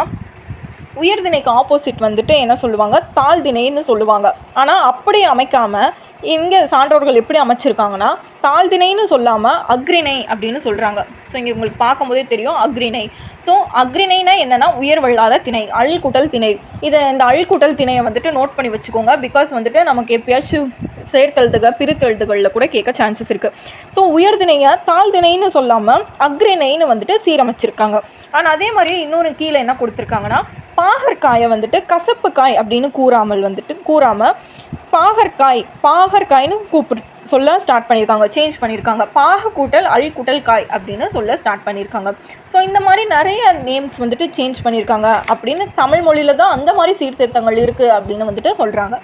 உயர்திணைக்கு ஆப்போசிட் வந்துட்டு என்ன சொல்லுவாங்க, தாழ்திணைன்னு சொல்லுவாங்க. ஆனால் அப்படி அமைக்காமல் இங்கே சான்றோர்கள் எப்படி அமைச்சிருக்காங்கன்னா, தாழ்திணைன்னு சொல்லாமல் அக்ரிணை அப்படின்னு சொல்கிறாங்க. ஸோ இங்கே உங்களுக்கு பார்க்கும்போதே தெரியும் அக்ரிணை. ஸோ அக்ரிணைனா என்னென்னா உயர்வல்லாத திணை, அழ்குட்டல் திணை. இந்த அழ்குட்டல் திணையை வந்துட்டு நோட் பண்ணி வச்சுக்கோங்க. பிகாஸ் வந்துட்டு நமக்கு எப்பயாச்சும் சேர்த்தெழுதுக பிரித்தெழுதுகளில் கூட கேட்க சான்சஸ் இருக்குது. ஸோ உயர்திணையை தாழ்திணைன்னு சொல்லாமல் அக்ரிணைன்னு வந்துட்டு சீரமைச்சிருக்காங்க. ஆனால் அதே மாதிரி இன்னொரு கீழே என்ன கொடுத்துருக்காங்கன்னா, பாகற்காயை வந்துட்டு கசப்பு காய் அப்படின்னு கூறாமல் பாகற்காய்னு சொல்ல ஸ்டார்ட் பண்ணியிருக்காங்க, சேஞ்ச் பண்ணியிருக்காங்க. பாக கூட்டல் கூட்டல் காய் அப்படின்னு சொல்ல ஸ்டார்ட் பண்ணியிருக்காங்க. ஸோ இந்த மாதிரி நிறைய நேம்ஸ் வந்துட்டு சேஞ்ச் பண்ணியிருக்காங்க அப்படின்னு தமிழ் மொழியில் தான் அந்த மாதிரி சீர்திருத்தங்கள் இருக்குது அப்படின்னு வந்துட்டு சொல்கிறாங்க.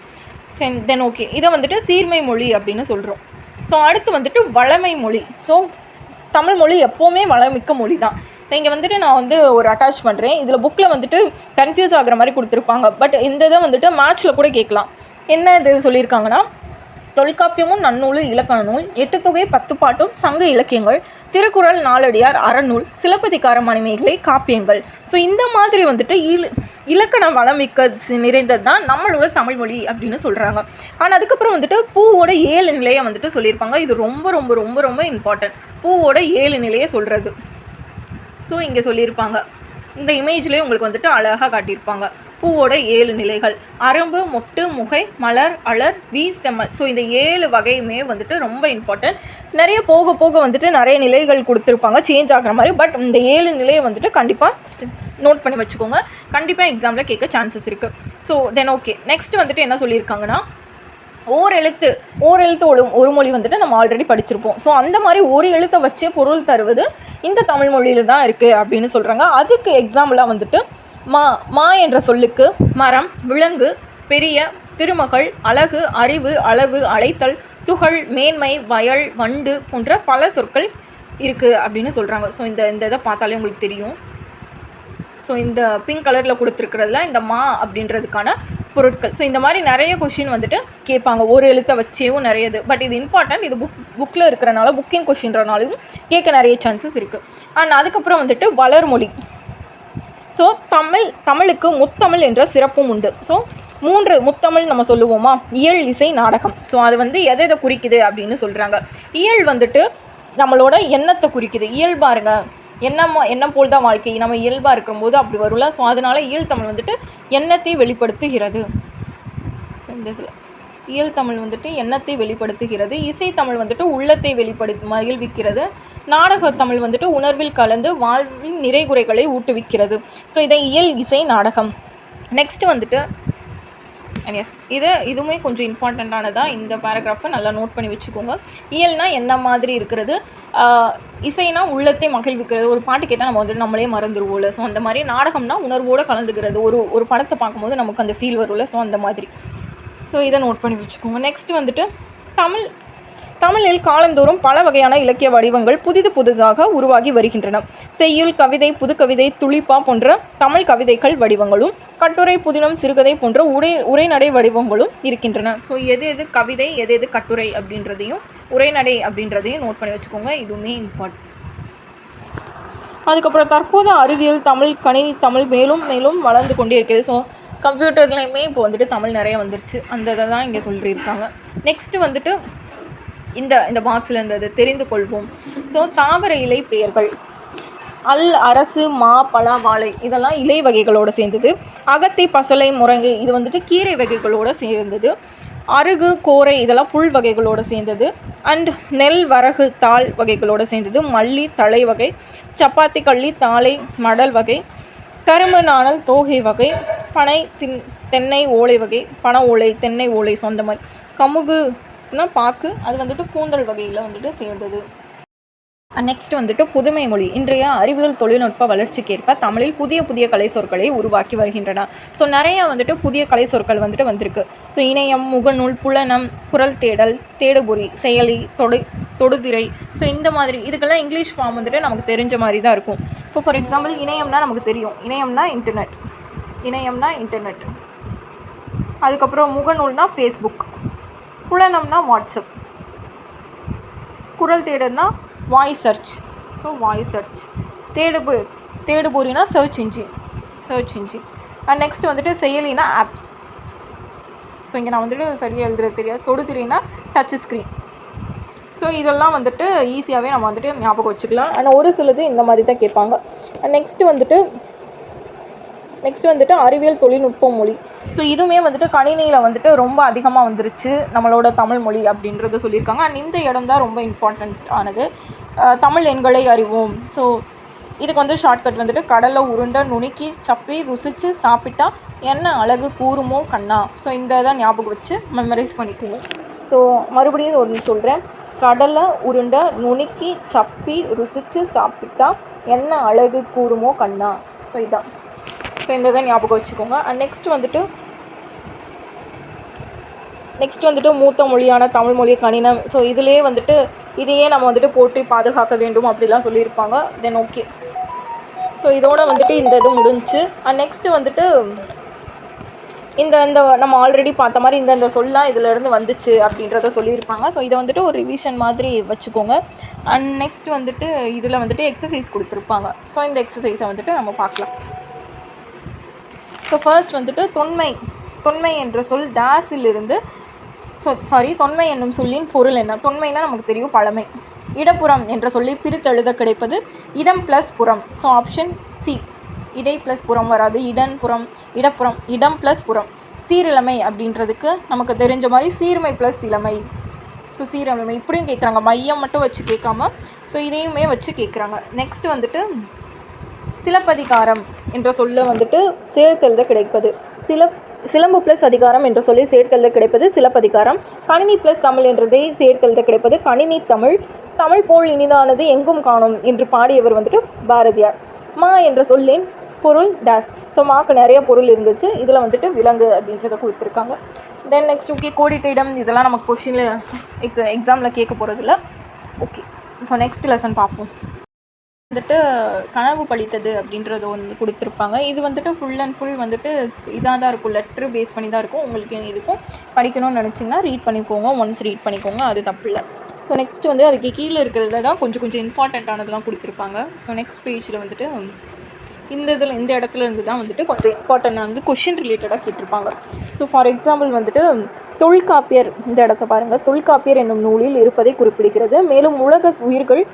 தென் ஓகே, இதை வந்துட்டு சீர்மை மொழி அப்படின்னு சொல்கிறோம். ஸோ அடுத்து வந்துட்டு வளமை மொழி. ஸோ தமிழ் மொழி எப்போவுமே வளமிக்க மொழி தான். இங்கே வந்துட்டு நான் வந்து ஒரு அட்டாச் பண்ணுறேன். இதில் புக்கில் வந்துட்டு கன்ஃபியூஸ் ஆகிற மாதிரி கொடுத்துருப்பாங்க. பட் இந்த இதை வந்துட்டு மேட்ச்சில் கூட கேட்கலாம். என்ன இது சொல்லியிருக்காங்கன்னா, தொல்காப்பியமும் நன்னூல் இலக்கண நூல், 8 தொகை 10 பாட்டும் சங்க இலக்கியங்கள், திருக்குறள் நாலடியார் அறநூல், சிலப்பதிகார மணிமேகலை காப்பியங்கள். ஸோ இந்த மாதிரி வந்துட்டு இலக்கண வளமிக்க நிறைந்தது தான் நம்மளோட தமிழ்மொழி அப்படின்னு சொல்கிறாங்க. ஆனால் அதுக்கப்புறம் வந்துட்டு பூவோட 7 நிலையை வந்துட்டு சொல்லியிருப்பாங்க. இது ரொம்ப ரொம்ப ரொம்ப ரொம்ப இம்பார்ட்டன்ட். பூவோட 7 நிலையை சொல்கிறது. ஸோ இங்கே சொல்லியிருப்பாங்க. இந்த இமேஜ்லேயே உங்களுக்கு வந்துட்டு அழகாக காட்டியிருப்பாங்க. பூவோட 7 நிலைகள்: அரம்பு, மொட்டு, முகை, மலர், அலர், வி, செம்மல். ஸோ இந்த 7 வகையுமே வந்துட்டு ரொம்ப இம்பார்ட்டன்ட். நிறைய போக போக வந்துட்டு நிறைய நிலைகள் கொடுத்துருப்பாங்க சேஞ்ச் ஆகிற மாதிரி. பட் இந்த 7 நிலையை வந்துட்டு கண்டிப்பாக நோட் பண்ணி வச்சுக்கோங்க. கண்டிப்பாக எக்ஸாமில் கேட்க சான்சஸ் இருக்குது. ஸோ தென் ஓகே, நெக்ஸ்ட் வந்துட்டு என்ன சொல்லியிருக்காங்கன்னா, ஓரெழுத்து ஒரு மொழி வந்துட்டு நம்ம ஆல்ரெடி படிச்சிருப்போம். ஸோ அந்த மாதிரி ஒரு எழுத்தை வச்சே பொருள் தருவது இந்த தமிழ் மொழியில் தான் இருக்குது அப்படின்னு சொல்கிறாங்க. அதுக்கு எக்ஸாம்பிளாக வந்துட்டு மா என்ற சொல்லுக்கு மரம், விலங்கு, பெரிய, திருமகள், அழகு, அறிவு, அளவு, அழைத்தல், துகள், மேன்மை, வயல், வண்டு போன்ற பல சொற்கள் இருக்குது அப்படின்னு சொல்கிறாங்க. ஸோ இந்த இதை பார்த்தாலே உங்களுக்கு தெரியும். ஸோ இந்த பிங்க் கலரில் கொடுத்துருக்கிறதுல இந்த மா அப்படின்றதுக்கான பொருட்கள். ஸோ இந்த மாதிரி நிறைய கொஷின் வந்துட்டு கேட்பாங்க, ஒரு எழுத்தை வச்சேவும் நிறைய இது. பட் இது இம்பார்ட்டன்ட், இது புக்கில் இருக்கிறனால, புக்கிங் கொஷின்றனாலும் கேட்க நிறைய சான்சஸ் இருக்குது. அண்ட் அதுக்கப்புறம் வந்துட்டு வளர்மொழி. ஸோ தமிழுக்கு முத்தமிழ் என்ற சிறப்பும் உண்டு. ஸோ 3 முத்தமிழ் நம்ம சொல்லுவோமா, இயல், இசை, நாடகம். ஸோ அது வந்து எதை குறிக்குது அப்படின்னு சொல்கிறாங்க. இயல் வந்துட்டு நம்மளோட எண்ணத்தை குறிக்குது. இயல் பாருங்க, எண்ணம் போல் தான் வாழ்க்கை, நம்ம இயல்பாக இருக்கும்போது அப்படி வரும்ல. ஸோ அதனால் இயல் தமிழ் வந்துட்டு எண்ணத்தை வெளிப்படுத்துகிறது. ஸோ இந்த இதில் இயல் தமிழ் வந்துட்டு எண்ணத்தை வெளிப்படுத்துகிறது. இசை தமிழ் வந்துட்டு உள்ளத்தை மகிழ்விக்கிறது. நாடக தமிழ் வந்துட்டு உணர்வில் கலந்து வாழ்வின் நிறைகுறைகளை ஊட்டுவிக்கிறது. ஸோ இதை இயல், இசை, நாடகம். நெக்ஸ்ட் வந்துட்டு எஸ், இதுவுமே கொஞ்சம் இம்பார்ட்டண்ட்டானதாக, இந்த பேராகிராஃபை நல்லா நோட் பண்ணி வச்சுக்கோங்க. இயல்னா என்ன மாதிரி இருக்கிறது, இசைனா உள்ளத்தை மகிழ்விக்கிறது. ஒரு பாட்டு கேட்டால் நம்ம வந்துட்டு நம்மளே மறந்துடுவோம்ல. ஸோ அந்த மாதிரி நாடகம்னா உணர்வோடு கலந்துக்கிறது. ஒரு படத்தை பார்க்கும்போது நமக்கு அந்த ஃபீல் வரும்ல. ஸோ அந்த மாதிரி. ஸோ இதை நோட் பண்ணி வச்சுக்கோங்க. நெக்ஸ்ட் வந்துட்டு தமிழில் காலந்தோறும் பல வகையான இலக்கிய வடிவங்கள் புதிதாக உருவாகி வருகின்றன. செய்யுள், கவிதை, புதுக்கவிதை, துளிப்பா போன்ற தமிழ் கவிதைகள் வடிவங்களும், கட்டுரை, புதினம், சிறுகதை போன்ற உரைநடை வடிவங்களும் இருக்கின்றன. ஸோ எது கவிதை, எது கட்டுரை அப்படின்றதையும் உரைநடை அப்படின்றதையும் நோட் பண்ணி வச்சுக்கோங்க. இதுவுமே இம்பார்ட்டன்ட். அதுக்கப்புறம் தற்போது அறிவியல் தமிழ், கணினி தமிழ் மேலும் மேலும் வளர்ந்து கொண்டே இருக்குது. ஸோ கம்ப்யூட்டர்லையுமே இப்போ வந்துட்டு தமிழ் நிறைய வந்துருச்சு. அந்த இதை தான் இங்கே சொல்லியிருக்காங்க. நெக்ஸ்ட்டு வந்துட்டு இந்த பாக்ஸில் இருந்தது தெரிந்து கொள்வோம். ஸோ தாவர இலை பெயர்கள். அரசு, மா, பலா, வாழை இதெல்லாம் இலை வகைகளோடு சேர்ந்தது. அகத்தி, பசலை, முருங்கை இது வந்துட்டு கீரை வகைகளோடு சேர்ந்தது. அருகு, கோரை இதெல்லாம் புல் வகைகளோடு சேர்ந்தது. அண்ட் நெல், வரகு, தாள் வகைகளோடு சேர்ந்தது. மல்லி, தழை வகை. சப்பாத்தி, கள்ளி, தாளை, மடல் வகை. கரும்பு, நாணல், தோகை வகை. பனை, தென்னை, ஓலை வகை. பனை ஓலை, தென்னை ஓலை. ஸோ அந்த மாதிரி. கமுகுனா பாக்கு, அது வந்துட்டு கூந்தல் வகையில் வந்துட்டு சேர்ந்தது. நெக்ஸ்ட் வந்துட்டு புதுமை மொழி. இன்றைய அறிவியல் தொழில்நுட்ப வளர்ச்சிக்கேற்ப தமிழில் புதிய கலை சொற்களை உருவாக்கி வருகின்றன. ஸோ நிறைய வந்துட்டு புதிய கலை சொற்கள் வந்துட்டு வந்திருக்கு. ஸோ இணையம், முகநூல், புலனம், குரல் தேடல், தேடுபொறி, செயலி, தொடுதிரை. ஸோ இந்த மாதிரி இதுக்கெல்லாம் இங்கிலீஷ் ஃபார்ம் வந்துட்டு நமக்கு தெரிஞ்ச மாதிரி தான் இருக்கும். இப்போ ஃபார் எக்ஸாம்பிள் இணையம்னா நமக்கு தெரியும், இணையம்னா இன்டர்நெட். அதுக்கப்புறம் முகநூல்னா ஃபேஸ்புக். புலனம்னா வாட்ஸ்அப். குரல் தேடல்னா voice search. So voice search. தேடுபொறினா சர்ச் இன்ஜின். அண்ட் நெக்ஸ்ட் வந்துட்டு செயலினா ஆப்ஸ். ஸோ இங்கே நான் வந்துட்டு சரியாக எழுதுறது தெரியாது. தொடுதிரைனா டச் ஸ்க்ரீன். ஸோ இதெல்லாம் வந்துட்டு ஈஸியாகவே நம்ம வந்துட்டு ஞாபகம் வச்சுக்கலாம். ஆனால் ஒரு சிலது இந்த மாதிரி தான் கேட்பாங்க. நெக்ஸ்ட் வந்துட்டு அறிவியல் தொழில்நுட்ப மொழி. ஸோ இதுவுமே வந்துட்டு கணினியில் வந்துட்டு ரொம்ப அதிகமாக வந்துருச்சு நம்மளோட தமிழ் மொழி அப்படின்றத சொல்லியிருக்காங்க. அண்ட் இந்த இடம் தான் ரொம்ப இம்பார்ட்டண்ட் ஆனது. தமிழ் எண்களை அறிவோம். ஸோ இதுக்கு வந்து ஷார்ட்கட் வந்துட்டு கடலை உருண்டை நுணுக்கி சப்பி ருசித்து சாப்பிட்டா என்ன அழகு கூறுமோ கண்ணா. ஸோ இந்த தான் ஞாபகம் வச்சு மெமரைஸ் பண்ணிக்குவோம். ஸோ மறுபடியும் ஒன்று சொல்கிறேன். கடலை உருண்டை நுணுக்கி சப்பி ருசித்து சாப்பிட்டா என்ன அழகு கூறுமோ கண்ணா. ஸோ இதுதான். ஸோ இந்த தான் ஞாபகம் வச்சுக்கோங்க. அண்ட் நெக்ஸ்ட் வந்துட்டு மூத்த மொழியான தமிழ் மொழி கணினம். ஸோ இதிலே வந்துட்டு இதையே நம்ம வந்துட்டு போற்றி பாதுகாக்க வேண்டும் அப்படிலாம் சொல்லியிருப்பாங்க. Then okay. ஸோ இதோட வந்துட்டு இந்த இது முடிஞ்சு. அண்ட் நெக்ஸ்ட்டு வந்துட்டு இந்த நம்ம ஆல்ரெடி பார்த்த மாதிரி இந்த சொல்லலாம் இதிலேருந்து வந்துச்சு அப்படின்றத சொல்லியிருப்பாங்க. ஸோ இதை வந்துட்டு ஒரு ரிவிஷன் மாதிரி வச்சுக்கோங்க. அண்ட் நெக்ஸ்ட் வந்துட்டு இதில் வந்துட்டு எக்ஸசைஸ் கொடுத்துருப்பாங்க. ஸோ இந்த எக்ஸசைஸை வந்துட்டு நம்ம பார்க்கலாம். ஸோ ஃபர்ஸ்ட் வந்துட்டு தொன்மை என்ற சொல் டேஸிலிருந்து தொன்மை என்னும் சொல்லின் பொருள் என்ன? தொன்மைனா நமக்கு தெரியும் பழமை. இடப்புறம் என்ற சொல்லி பிரித்தெழுத கிடைப்பது இடம் ப்ளஸ் புறம். So option C. இடை ப்ளஸ் புறம் வராது. இடப்புறம் இடம் ப்ளஸ் புறம். சீரிழமை அப்படின்றதுக்கு நமக்கு தெரிஞ்ச மாதிரி சீர்மை ப்ளஸ் இளமை. ஸோ சீரிழமை இப்படியும் கேட்குறாங்க. மையம் மட்டும் வச்சு கேட்காம ஸோ இதையுமே வச்சு கேட்குறாங்க. நெக்ஸ்ட் வந்துட்டு சிலப்பதிகாரம் என்ற சொல்ல வந்துட்டு சேர்த்தெழுத கிடைப்பது சிலம்பு ப்ளஸ் அதிகாரம் என்ற சொல்லி சேர்த்தெழுத கிடைப்பது சிலப்பதிகாரம். கணினி ப்ளஸ் தமிழ் என்றதை சேர்த்தெழுத கிடைப்பது கணினி தமிழ். தமிழ் போல் இனிதானது எங்கும் காணும் என்று பாடியவர் வந்துட்டு பாரதியார். மா என்ற சொல்லின் பொருள் டேஸ். ஸோ மாக்கு நிறைய பொருள் இருந்துச்சு. இதில் வந்துட்டு விலங்கு அப்படின்றத கொடுத்துருக்காங்க. தென் நெக்ஸ்ட் ஓகே கோடிட்ட இடம் இதெல்லாம் நமக்கு கொஷினில் எக்ஸாமில் கேட்க போகிறதில்ல. ஓகே. ஸோ நெக்ஸ்ட் லெசன் பார்ப்போம். வந்துட்டு கனவு பழித்தது அப்படின்றது ஒன்று கொடுத்துருப்பாங்க. இது வந்துட்டு ஃபுல் அண்ட் ஃபுல் வந்துட்டு இதாக தான் இருக்கும், லெட்ரு பேஸ் பண்ணி தான் இருக்கும். உங்களுக்கு இதுக்கும் படிக்கணும்னு நினச்சிங்கன்னா ரீட் பண்ணிக்கோங்க, ஒன்ஸ் ரீட் பண்ணிக்கோங்க, அது தப்பு இல்லை. ஸோ நெக்ஸ்ட் வந்து அதுக்கு கீழே இருக்கிறதுல தான் கொஞ்சம் இம்பார்ட்டண்ட்டானதெல்லாம் கொடுத்துருப்பாங்க. ஸோ நெக்ஸ்ட் பேஜில் வந்துட்டு இந்த இடத்துல இருந்து தான் வந்துட்டு கொஞ்சம் இம்பார்ட்டண்டானது கொஷின் ரிலேட்டடாக கேட்டிருப்பாங்க. ஸோ ஃபார் எக்ஸாம்பிள் வந்துட்டு தொல்காப்பியர், இந்த இடத்த பாருங்கள், தொல்காப்பியர் என்னும் நூலில் இருப்பதை குறிப்பிடுகிறது. மேலும் உலக உயிர்கள்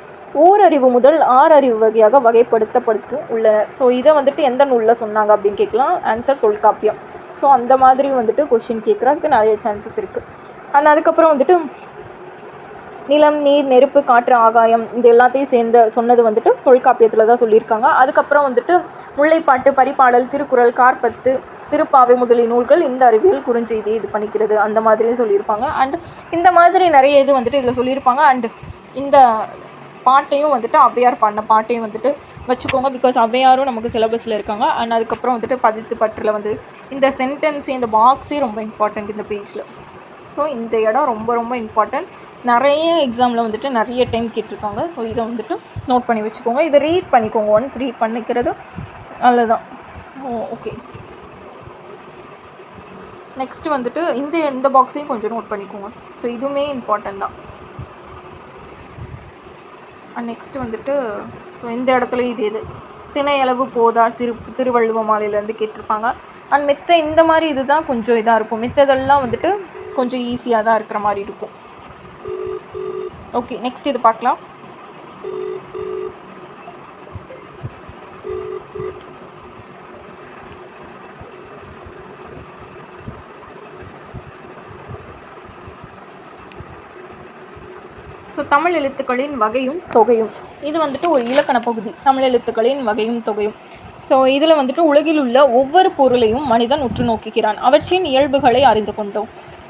ஓரறிவு முதல் 6 அறிவு வகையாக வகைப்படுத்தப்படுத்து உள்ளன. ஸோ இதை வந்துட்டு எந்த நூலில் சொன்னாங்க அப்படின்னு கேட்கலாம். ஆன்சர் தொல்காப்பியம். ஸோ அந்த மாதிரி வந்துட்டு கொஷின் கேட்குறதுக்கு நிறைய சான்சஸ் இருக்குது. அண்ட் அதுக்கப்புறம் வந்துட்டு நிலம், நீர், நெருப்பு, காற்று, ஆகாயம் இது எல்லாத்தையும் சொன்னது வந்துட்டு தொல்காப்பியத்தில் தான் சொல்லியிருக்காங்க. அதுக்கப்புறம் வந்துட்டு முல்லைப்பாட்டு, பரிபாடல், திருக்குறள், கார்பத்து, திருப்பாவை முதலிய நூல்கள் இந்த அறிவியல் குறுஞ்செய்தியை இது பண்ணிக்கிறது அந்த மாதிரியும் சொல்லியிருப்பாங்க. அண்ட் இந்த மாதிரி நிறைய இது வந்துட்டு இதில் சொல்லியிருப்பாங்க. அண்டு இந்த பாட்டையும் வந்துட்டு ஔவையார் பாடின பாட்டையும் வந்துட்டு வச்சுக்கோங்க, பிகாஸ் ஔவையாரும் நமக்கு சிலபஸில் இருக்காங்க. அண்ட் அதுக்கப்புறம் வந்துட்டு பதித்து பற்றில் வந்து இந்த சென்டென்ஸு, இந்த பாக்ஸே ரொம்ப இம்பார்ட்டண்ட் இந்த பேஜில். ஸோ இந்த இடம் ரொம்ப இம்பார்ட்டண்ட். நிறைய எக்ஸாமில் வந்துட்டு நிறைய டைம் கேட்டிருக்காங்க. ஸோ இதை வந்துட்டு நோட் பண்ணி வச்சுக்கோங்க, இதை ரீட் பண்ணிக்கோங்க, ஒன்ஸ் ரீட் பண்ணிக்கிறது நல்லதான். ஸோ ஓகே, நெக்ஸ்ட் வந்துட்டு இந்த பாக்ஸையும் கொஞ்சம் நோட் பண்ணிக்கோங்க. ஸோ இதுவுமே இம்பார்ட்டன்ட் தான். அண்ட் நெக்ஸ்ட் வந்துட்டு ஸோ இந்த இடத்துல இது திணையளவு போதார் திருவள்ளுவ மாலையிலேருந்து கேட்டிருப்பாங்க. அண்ட் இந்த மாதிரி இதுதான் கொஞ்சம் இதாக இருக்கும், மித்ததெல்லாம் வந்துட்டு கொஞ்சம் ஈஸியாக தான் இருக்கிற மாதிரி இருக்கும். ஓகே, நெக்ஸ்ட் இது பார்க்கலாம். ஸோ தமிழ் எழுத்துக்களின் வகையும் தொகையும், இது வந்துட்டு ஒரு இலக்கண பகுதி. தமிழ் எழுத்துக்களின் வகையும் தொகையும். ஸோ இதில் வந்துட்டு உலகில் உள்ள ஒவ்வொரு பொருளையும் மனிதன் உற்று நோக்குகிறான், அவற்றின் இயல்புகளை அறிந்து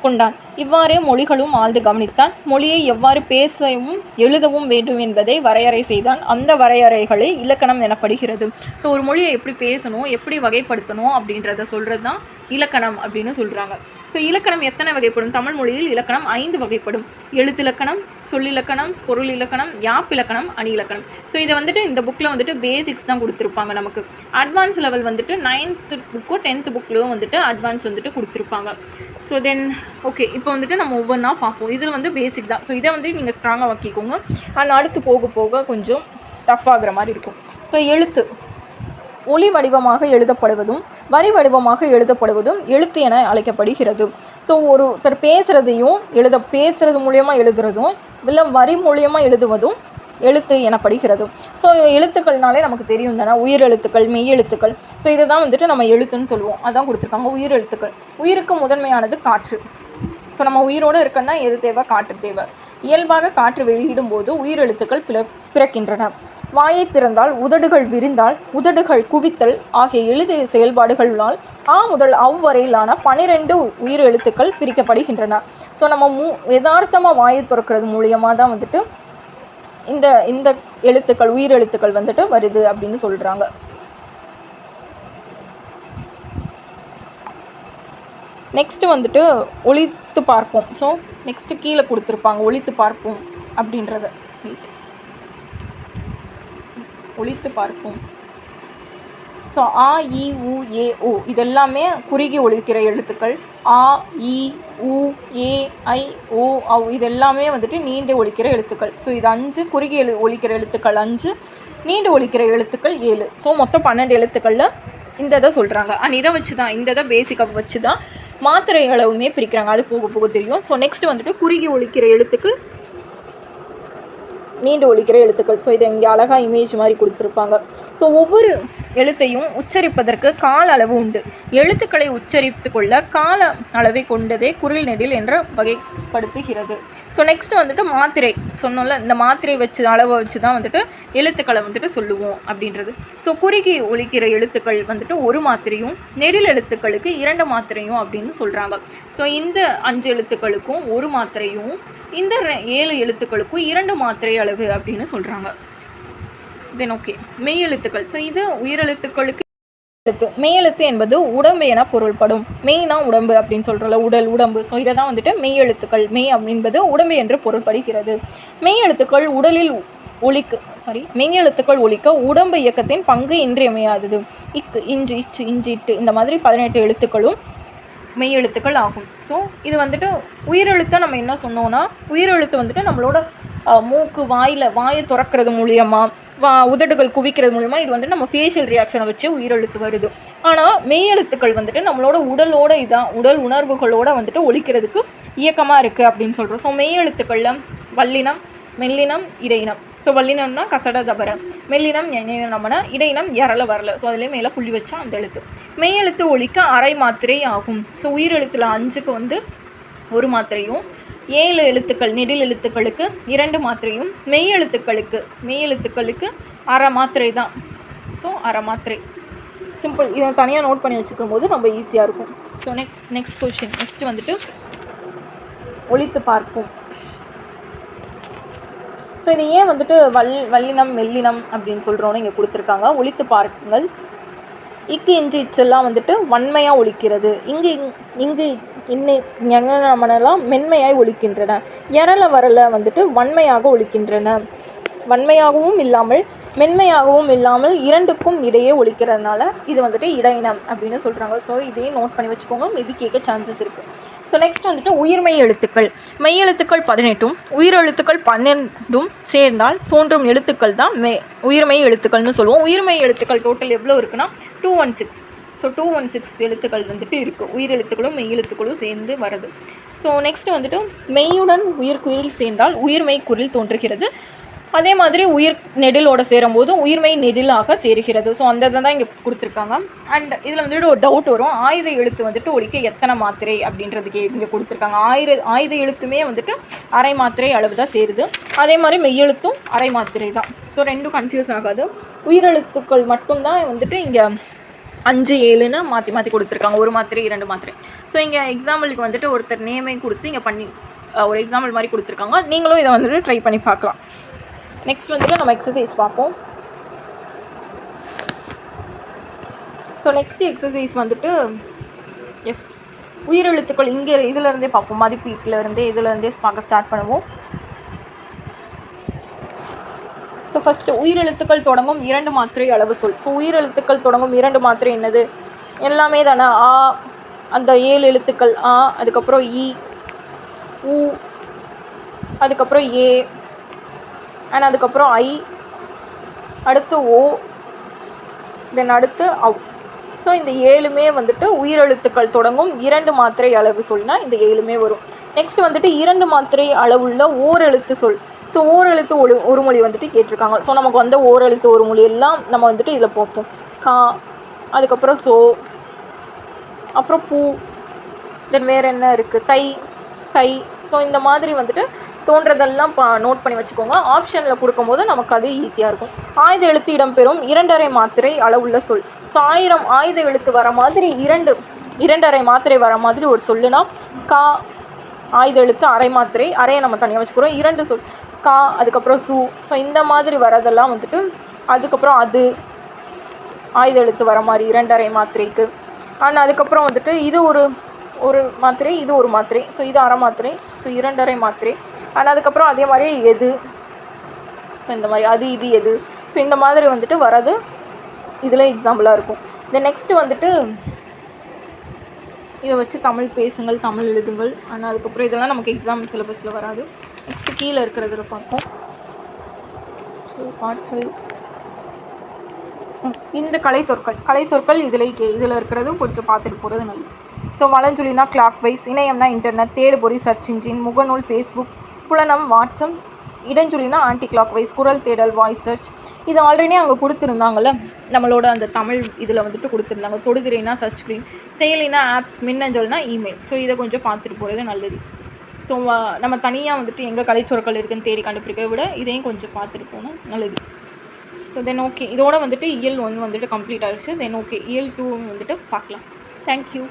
கொண்டான். இவ்வாறே மொழிகளும் ஆழ்ந்து கவனித்தான். மொழியை எவ்வாறு பேசவும் எழுதவும் வேண்டும் என்பதை வரையறை செய்தான். அந்த வரையறைகளை இலக்கணம் எனப்படுகிறது. ஸோ ஒரு மொழியை எப்படி பேசணும், எப்படி வகைப்படுத்தணும் அப்படின்றத சொல்கிறது தான் இலக்கணம் அப்படின்னு சொல்கிறாங்க. ஸோ இலக்கணம் எத்தனை வகைப்படும்? தமிழ் மொழியில் இலக்கணம் 5 வகைப்படும். எழுத்திலக்கணம், சொல்லிலக்கணம், பொருள் இலக்கணம், யாப்பிலக்கணம், அணி இலக்கணம். ஸோ இதை வந்துட்டு இந்த புக்கில் வந்துட்டு பேசிக்ஸ் தான் கொடுத்துருப்பாங்க. நமக்கு அட்வான்ஸ் லெவல் வந்துட்டு 9th புக்கோ 10th புக்லையும் வந்துட்டு அட்வான்ஸ் வந்துட்டு கொடுத்துருப்பாங்க. ஸோ தென் ஓகே, இப்போ வந்துட்டு நம்ம ஒவ்வொன்றா பார்ப்போம். இதில் வந்து பேசிக் தான். ஸோ இதை வந்து நீங்கள் ஸ்ட்ராங்காக வாக்கிக்கோங்க. ஆனால் அடுத்து போக கொஞ்சம் டஃப் ஆகிற மாதிரி இருக்கும். ஸோ எழுத்து ஒளி வடிவமாக எழுதப்படுவதும் வரி வடிவமாக எழுதப்படுவதும் எழுத்து என அழைக்கப்படுகிறது. ஸோ ஒருத்தர் பேசுறது மூலியமாக எழுதுறதும் இல்லை வரி மூலியமாக எழுதுவதும் எழுத்து எனப்படுகிறது. ஸோ எழுத்துக்கள்னாலே நமக்கு தெரியும் தானே, உயிர் எழுத்துக்கள், மெய் எழுத்துக்கள். ஸோ இதை தான் வந்துட்டு நம்ம எழுத்துன்னு சொல்லுவோம். அதான் கொடுத்துருக்காங்க, உயிர் எழுத்துக்கள். உயிருக்கு முதன்மையானது காற்று. ஸோ நம்ம உயிரோடு இருக்கன்னா எது தேவை? காற்று தேவை. இயல்பாக காற்று வெளியிடும் போது உயிர் எழுத்துக்கள் பிறக்கின்றன. வாயை திறந்தால், உதடுகள் விரிந்தால், உதடுகள் குவித்தல் ஆகிய எழுதிய செயல்பாடுகளால் முதல் வரையிலான 12 உயிர் எழுத்துக்கள் பிரிக்கப்படுகின்றன. ஸோ நம்ம யதார்த்தமாக வாயை திறக்கிறது மூலியமாக தான் வந்துட்டு இந்த எழுத்துக்கள், உயிர் எழுத்துக்கள் வந்துட்டு வருது அப்படின்னு சொல்கிறாங்க. நெக்ஸ்ட்டு வந்துட்டு ஒலித்து பார்ப்போம். ஸோ நெக்ஸ்ட்டு கீழே கொடுத்துருப்பாங்க ஒலித்து பார்ப்போம் அப்படின்றத. ஒலித்து பார்ப்போம். ஸோ ஆ, இ, உ, ஏ, ஓ இதெல்லாமே குறுகி ஒலிக்கிற எழுத்துக்கள். ஆ, இ, உ, ஏ, ஐ, ஓ, ஔ இதெல்லாமே வந்துட்டு நீண்டு ஒலிக்கிற எழுத்துக்கள். ஸோ இது 5 குறுகி ஒலிக்கிற எழுத்துக்கள் 5, நீண்டு ஒலிக்கிற எழுத்துக்கள் 7. ஸோ மொத்தம் 12 எழுத்துக்களில் இந்த இதை சொல்கிறாங்க. அண்ட் இதை வச்சு தான், இந்த இதை பேசிக்காக வச்சு தான் மாத்திரை அளவுமே பிரிக்கிறாங்க. அது போக தெரியும். ஸோ நெக்ஸ்ட் வந்துட்டு குறுகி ஒலிக்கிற எழுத்துக்கள், நீண்டு ஒலிக்கிற எழுத்துக்கள். ஸோ இதை இங்கே அழகாக இமேஜ் மாதிரி கொடுத்துருப்பாங்க. ஸோ ஒவ்வொரு எழுத்தையும் உச்சரிப்பதற்கு கால அளவு உண்டு. எழுத்துக்களை உச்சரித்து கொள்ள கால அளவை கொண்டதே குரில் நெடில் என்ற வகைப்படுத்துகிறது. ஸோ நெக்ஸ்ட் வந்துட்டு மாத்திரை சொன்னோம்ல, இந்த மாத்திரை வச்சு அளவை வச்சு தான் வந்துட்டு எழுத்துக்களை வந்துட்டு சொல்லுவோம் அப்படின்றது. ஸோ குறுகி ஒலிக்கிற எழுத்துக்கள் வந்துட்டு 1 மாத்திரையும், நெடில் எழுத்துக்களுக்கு 2 மாத்திரையும் அப்படின்னு சொல்கிறாங்க. ஸோ இந்த 5 எழுத்துக்களுக்கும் 1 மாத்திரையும், இந்த 7 எழுத்துக்களுக்கும் 2 மாத்திரை அளவு அப்படின்னு சொல்கிறாங்க. தென் ஓகே, மெய் எழுத்துக்கள். ஸோ இது உயிரெழுத்துக்களுக்கு எழுத்து. மெய் எழுத்து என்பது உடம்பு என பொருள்படும். மெய்னா உடம்பு அப்படின்னு சொல்கிறோம்ல, உடல், உடம்பு. ஸோ இதை தான் வந்துட்டு மெய் எழுத்துக்கள். மெய் என்பது உடம்பு என்று பொருள்படுகிறது. மெய் எழுத்துக்கள் உடலில் மெய் எழுத்துக்கள் ஒலிக்க உடம்பு இயக்கத்தின் பங்கு இன்றியமையாதது. இக்கு, இஞ்சு, இச்சு, இஞ்சு, இட்டு இந்த மாதிரி 18 எழுத்துக்களும் மெய் எழுத்துக்கள் ஆகும். ஸோ இது வந்துட்டு உயிரெழுத்தை நம்ம என்ன சொன்னோன்னா, உயிரெழுத்து வந்துட்டு நம்மளோட மூக்கு வாயை திறக்கிறது மூலியமாக உதடுகள் குவிக்கிறது மூலிமா இது வந்துட்டு நம்ம ஃபேஷியல் ரியாக்ஷனை வச்சு உயிரெழுத்து வருது. ஆனால் மெய் எழுத்துக்கள் வந்துட்டு நம்மளோட உடல் உணர்வுகளோட வந்துட்டு ஒலிக்கிறதுக்கு இயக்கமாக இருக்குது அப்படின்னு சொல்கிறோம். ஸோ மெய் எழுத்துக்களில் வல்லினம், மெல்லினம், இடையினம். ஸோ வல்லினம்னா கசட தபர, மெல்லினம் நம்மனா, இடையினம் எரல வரல. ஸோ அதுலேயே மேலே புள்ளி வச்சா அந்த எழுத்து. மெய் எழுத்து ஒலிக்க அரை மாத்திரை ஆகும். ஸோ உயிரெழுத்தில் 5க்கு வந்து 1 மாத்திரையும், 7 எழுத்துக்கள் நெடில் எழுத்துக்களுக்கு 2 மாத்திரையும், மெய் எழுத்துக்களுக்கு அரை மாத்திரை தான். ஸோ அரை மாத்திரை சிம்பிள். இதை தனியாக நோட் பண்ணி வச்சுக்கும் போது ரொம்ப ஈஸியாக இருக்கும். So next question. நெக்ஸ்ட் வந்துட்டு ஒலித்து பார்ப்போம். ஸோ இது ஏன் வந்துட்டு வல்லினம் மெல்லினம் அப்படின்னு சொல்கிறோன்னு இங்கே கொடுத்துருக்காங்க. ஒலித்து பார்க்குங்கள். இக்கு, இஞ்சு, இச்செல்லாம் வந்துட்டு வன்மையாக ஒலிக்கிறது. இங்கு நம்மனெல்லாம் மென்மையாய் ஒலிக்கின்றன. எரல வரல வந்துட்டு வன்மையாக ஒலிக்கின்றன. வன்மையாகவும் இல்லாமல் மென்மையாகவும் இல்லாமல் 2க்கும் இடையே ஒலிக்கிறதுனால இது வந்துட்டு இடையினம் அப்படின்னு சொல்கிறாங்க. ஸோ இதையும் நோட் பண்ணி வச்சுக்கோங்க, மேபி கேட்க சான்சஸ் இருக்குது. ஸோ நெக்ஸ்ட் வந்துட்டு உயிர்மெய் எழுத்துக்கள். மெய் எழுத்துக்கள் 18ம் உயிரெழுத்துக்கள் 12ம் சேர்ந்தால் தோன்றும் எழுத்துக்கள் தான் உயிர்மெய் எழுத்துக்கள்னு சொல்லுவோம். உயிர்மெய் எழுத்துக்கள் டோட்டல் எவ்வளோ இருக்குன்னா 216. ஸோ 216 எழுத்துக்கள் வந்துட்டு இருக்குது. உயிரெழுத்துக்களும் மெய் எழுத்துக்களும் சேர்ந்து வருது. ஸோ நெக்ஸ்ட் வந்துட்டு மெய்யுடன் உயிர்குறில் சேர்ந்தால் உயிர்மெய் குரில் தோன்றுகிறது. அதே மாதிரி உயிர் நெடிலோட சேரும்போது உயிர்மெய் நெடிலாக சேருகிறது. ஸோ அந்த தான் இங்கே கொடுத்துருக்காங்க. அண்ட் இதில் வந்துட்டு ஒரு டவுட் வரும், ஆயுத எழுத்து வந்துட்டு ஒலிக்க எத்தனை மாத்திரை அப்படின்றதுக்கு இங்கே கொடுத்துருக்காங்க. ஆயுத எழுத்துமே வந்துட்டு அரை மாத்திரை அளவு தான் சேருது. அதே மாதிரி மெய்யெழுத்தும் அரை மாத்திரை தான். ஸோ ரெண்டும் கன்ஃபியூஸ் ஆகாது. உயிரெழுத்துக்கள் மட்டும்தான் வந்துட்டு இங்கே 5, 7ன்னு மாற்றி கொடுத்துருக்காங்க. 1 மாத்திரை 2 மாத்திரை. ஸோ இங்கே எக்ஸாம்பிளுக்கு வந்துட்டு ஒருத்தர் நேமே கொடுத்து இங்கே பண்ணி ஒரு எக்ஸாம்பிள் மாதிரி கொடுத்துருக்காங்க. நீங்களும் இதை வந்துட்டு ட்ரை பண்ணி பார்க்கலாம். நெக்ஸ்ட் வந்துட்டு நம்ம எக்ஸசைஸ் பார்ப்போம். ஸோ நெக்ஸ்ட் எக்ஸசைஸ் வந்துட்டு உயிரெழுத்துக்கள் இங்கே இதிலேருந்தே பார்ப்போம். மதிப்பீட்டிலேருந்தே இதிலேருந்தே பார்க்க ஸ்டார்ட் பண்ணுவோம். ஸோ ஃபஸ்ட்டு உயிரெழுத்துக்கள் தொடங்கும் 2 மாத்திரை அளவு சொல். ஸோ உயிரெழுத்துக்கள் தொடங்கும் 2 மாத்திரை என்னது? எல்லாமே தானே. ஆ, அந்த 7 எழுத்துக்கள் ஆ, அதுக்கப்புறம் இ, உ, அதுக்கப்புறம் ஏ, அண்ட் அதுக்கப்புறம் ஐ, அடுத்து ஓ, தென் அடுத்து அவ். ஸோ இந்த 7மே வந்துட்டு உயிரெழுத்துக்கள் தொடங்கும் 2 மாத்திரை அளவு சொல்னா இந்த 7மே வரும். நெக்ஸ்ட் வந்துட்டு 2 மாத்திரை அளவுள்ள ஓரெழுத்து சொல். ஸோ ஓரெழுத்து ஒரு மொழி வந்துட்டு கேட்டிருக்காங்க. ஸோ நமக்கு வந்த ஓரெழுத்து ஒரு மொழி எல்லாம் நம்ம வந்துட்டு இதில் பார்ப்போம். கா, அதுக்கப்புறம் சோ, அப்புறம் பூ, தென் வேறு என்ன இருக்குது, தை. ஸோ இந்த மாதிரி வந்துட்டு தோன்றதெல்லாம் நோட் பண்ணி வச்சுக்கோங்க. ஆப்ஷனில் கொடுக்கும்போது நமக்கு அது ஈஸியாக இருக்கும். ஆயுத எழுத்து இடம்பெறும் 2.5 மாத்திரை அளவுள்ள சொல். ஸோ ஆயுத எழுத்து வர மாதிரி 2.5 மாத்திரை வர மாதிரி ஒரு சொல்லுனா கா, ஆயுத எழுத்து அரை மாத்திரை, அரையை நம்ம தனியாக வச்சுக்கிறோம். 2 சொல் கா, அதுக்கப்புறம் சு. ஸோ இந்த மாதிரி வரதெல்லாம் வந்துட்டு அதுக்கப்புறம் அது ஆயுத எழுத்து வர மாதிரி 2.5 மாத்திரைக்கு. ஆனால் அதுக்கப்புறம் வந்துட்டு இது ஒரு மாத்திரை, இது ஒரு மாத்திரை. ஸோ இது அரை மாத்திரை. ஸோ 2.5 மாத்திரை. ஆனால் அதுக்கப்புறம் அதே மாதிரி எது. ஸோ இந்த மாதிரி அது, இது, எது. ஸோ இந்த மாதிரி வந்துட்டு வரது இதில் எக்ஸாம்பிளாக இருக்கும். தென் நெக்ஸ்ட்டு வந்துட்டு இதை வச்சு தமிழ் பேசுங்கள், தமிழ் எழுதுங்கள். ஆனால் அதுக்கப்புறம் இதெல்லாம் நமக்கு எக்ஸாம் சிலபஸில் வராது. நெக்ஸ்ட்டு கீழே இருக்கிறதுல பார்ப்போம். ஸோ பாட்கள் இந்த கலை சொற்கள் இதில் இருக்கிறதும் கொஞ்சம் பார்த்துட்டு போகிறது நல்லது. ஸோ வலஞ்சொலினா கிளாக் வைஸ், இணையம்னா இன்டர்நெட், தேடுபொறி சர்ச் இன்ஜின், முகநூல் ஃபேஸ்புக், புலனம் வாட்ஸ்அப், இடஞ்சொலினா ஆன்டி கிளாக் வைஸ், குரல் தேடல் வாய்ஸ் சர்ச். இது ஆல்ரெடி அங்கே கொடுத்துருந்தாங்கல்ல நம்மளோட அந்த தமிழ் இதில் வந்துட்டு கொடுத்துருந்தாங்க. தொடுதிரைனா சர்ச் ஸ்க்ரீன், செயலினா ஆப்ஸ், மின்னஞ்சல்னா இமெயில். ஸோ இதை கொஞ்சம் பார்த்துட்டு போகிறது நல்லது. ஸோ நம்ம தனியாக வந்துட்டு எங்கே கலைச்சொற்கள் இருக்குதுன்னு தேடி கண்டுபிடிக்கிறத விட இதையும் கொஞ்சம் பார்த்துட்டு போகணும் நல்லது. ஸோ தென் ஓகே, இதோட வந்துட்டு இயல் 1 வந்துட்டு கம்ப்ளீட் ஆகிடுச்சு. தென் ஓகே, இயல் 2 வந்துட்டு பார்க்கலாம். தேங்க்யூ.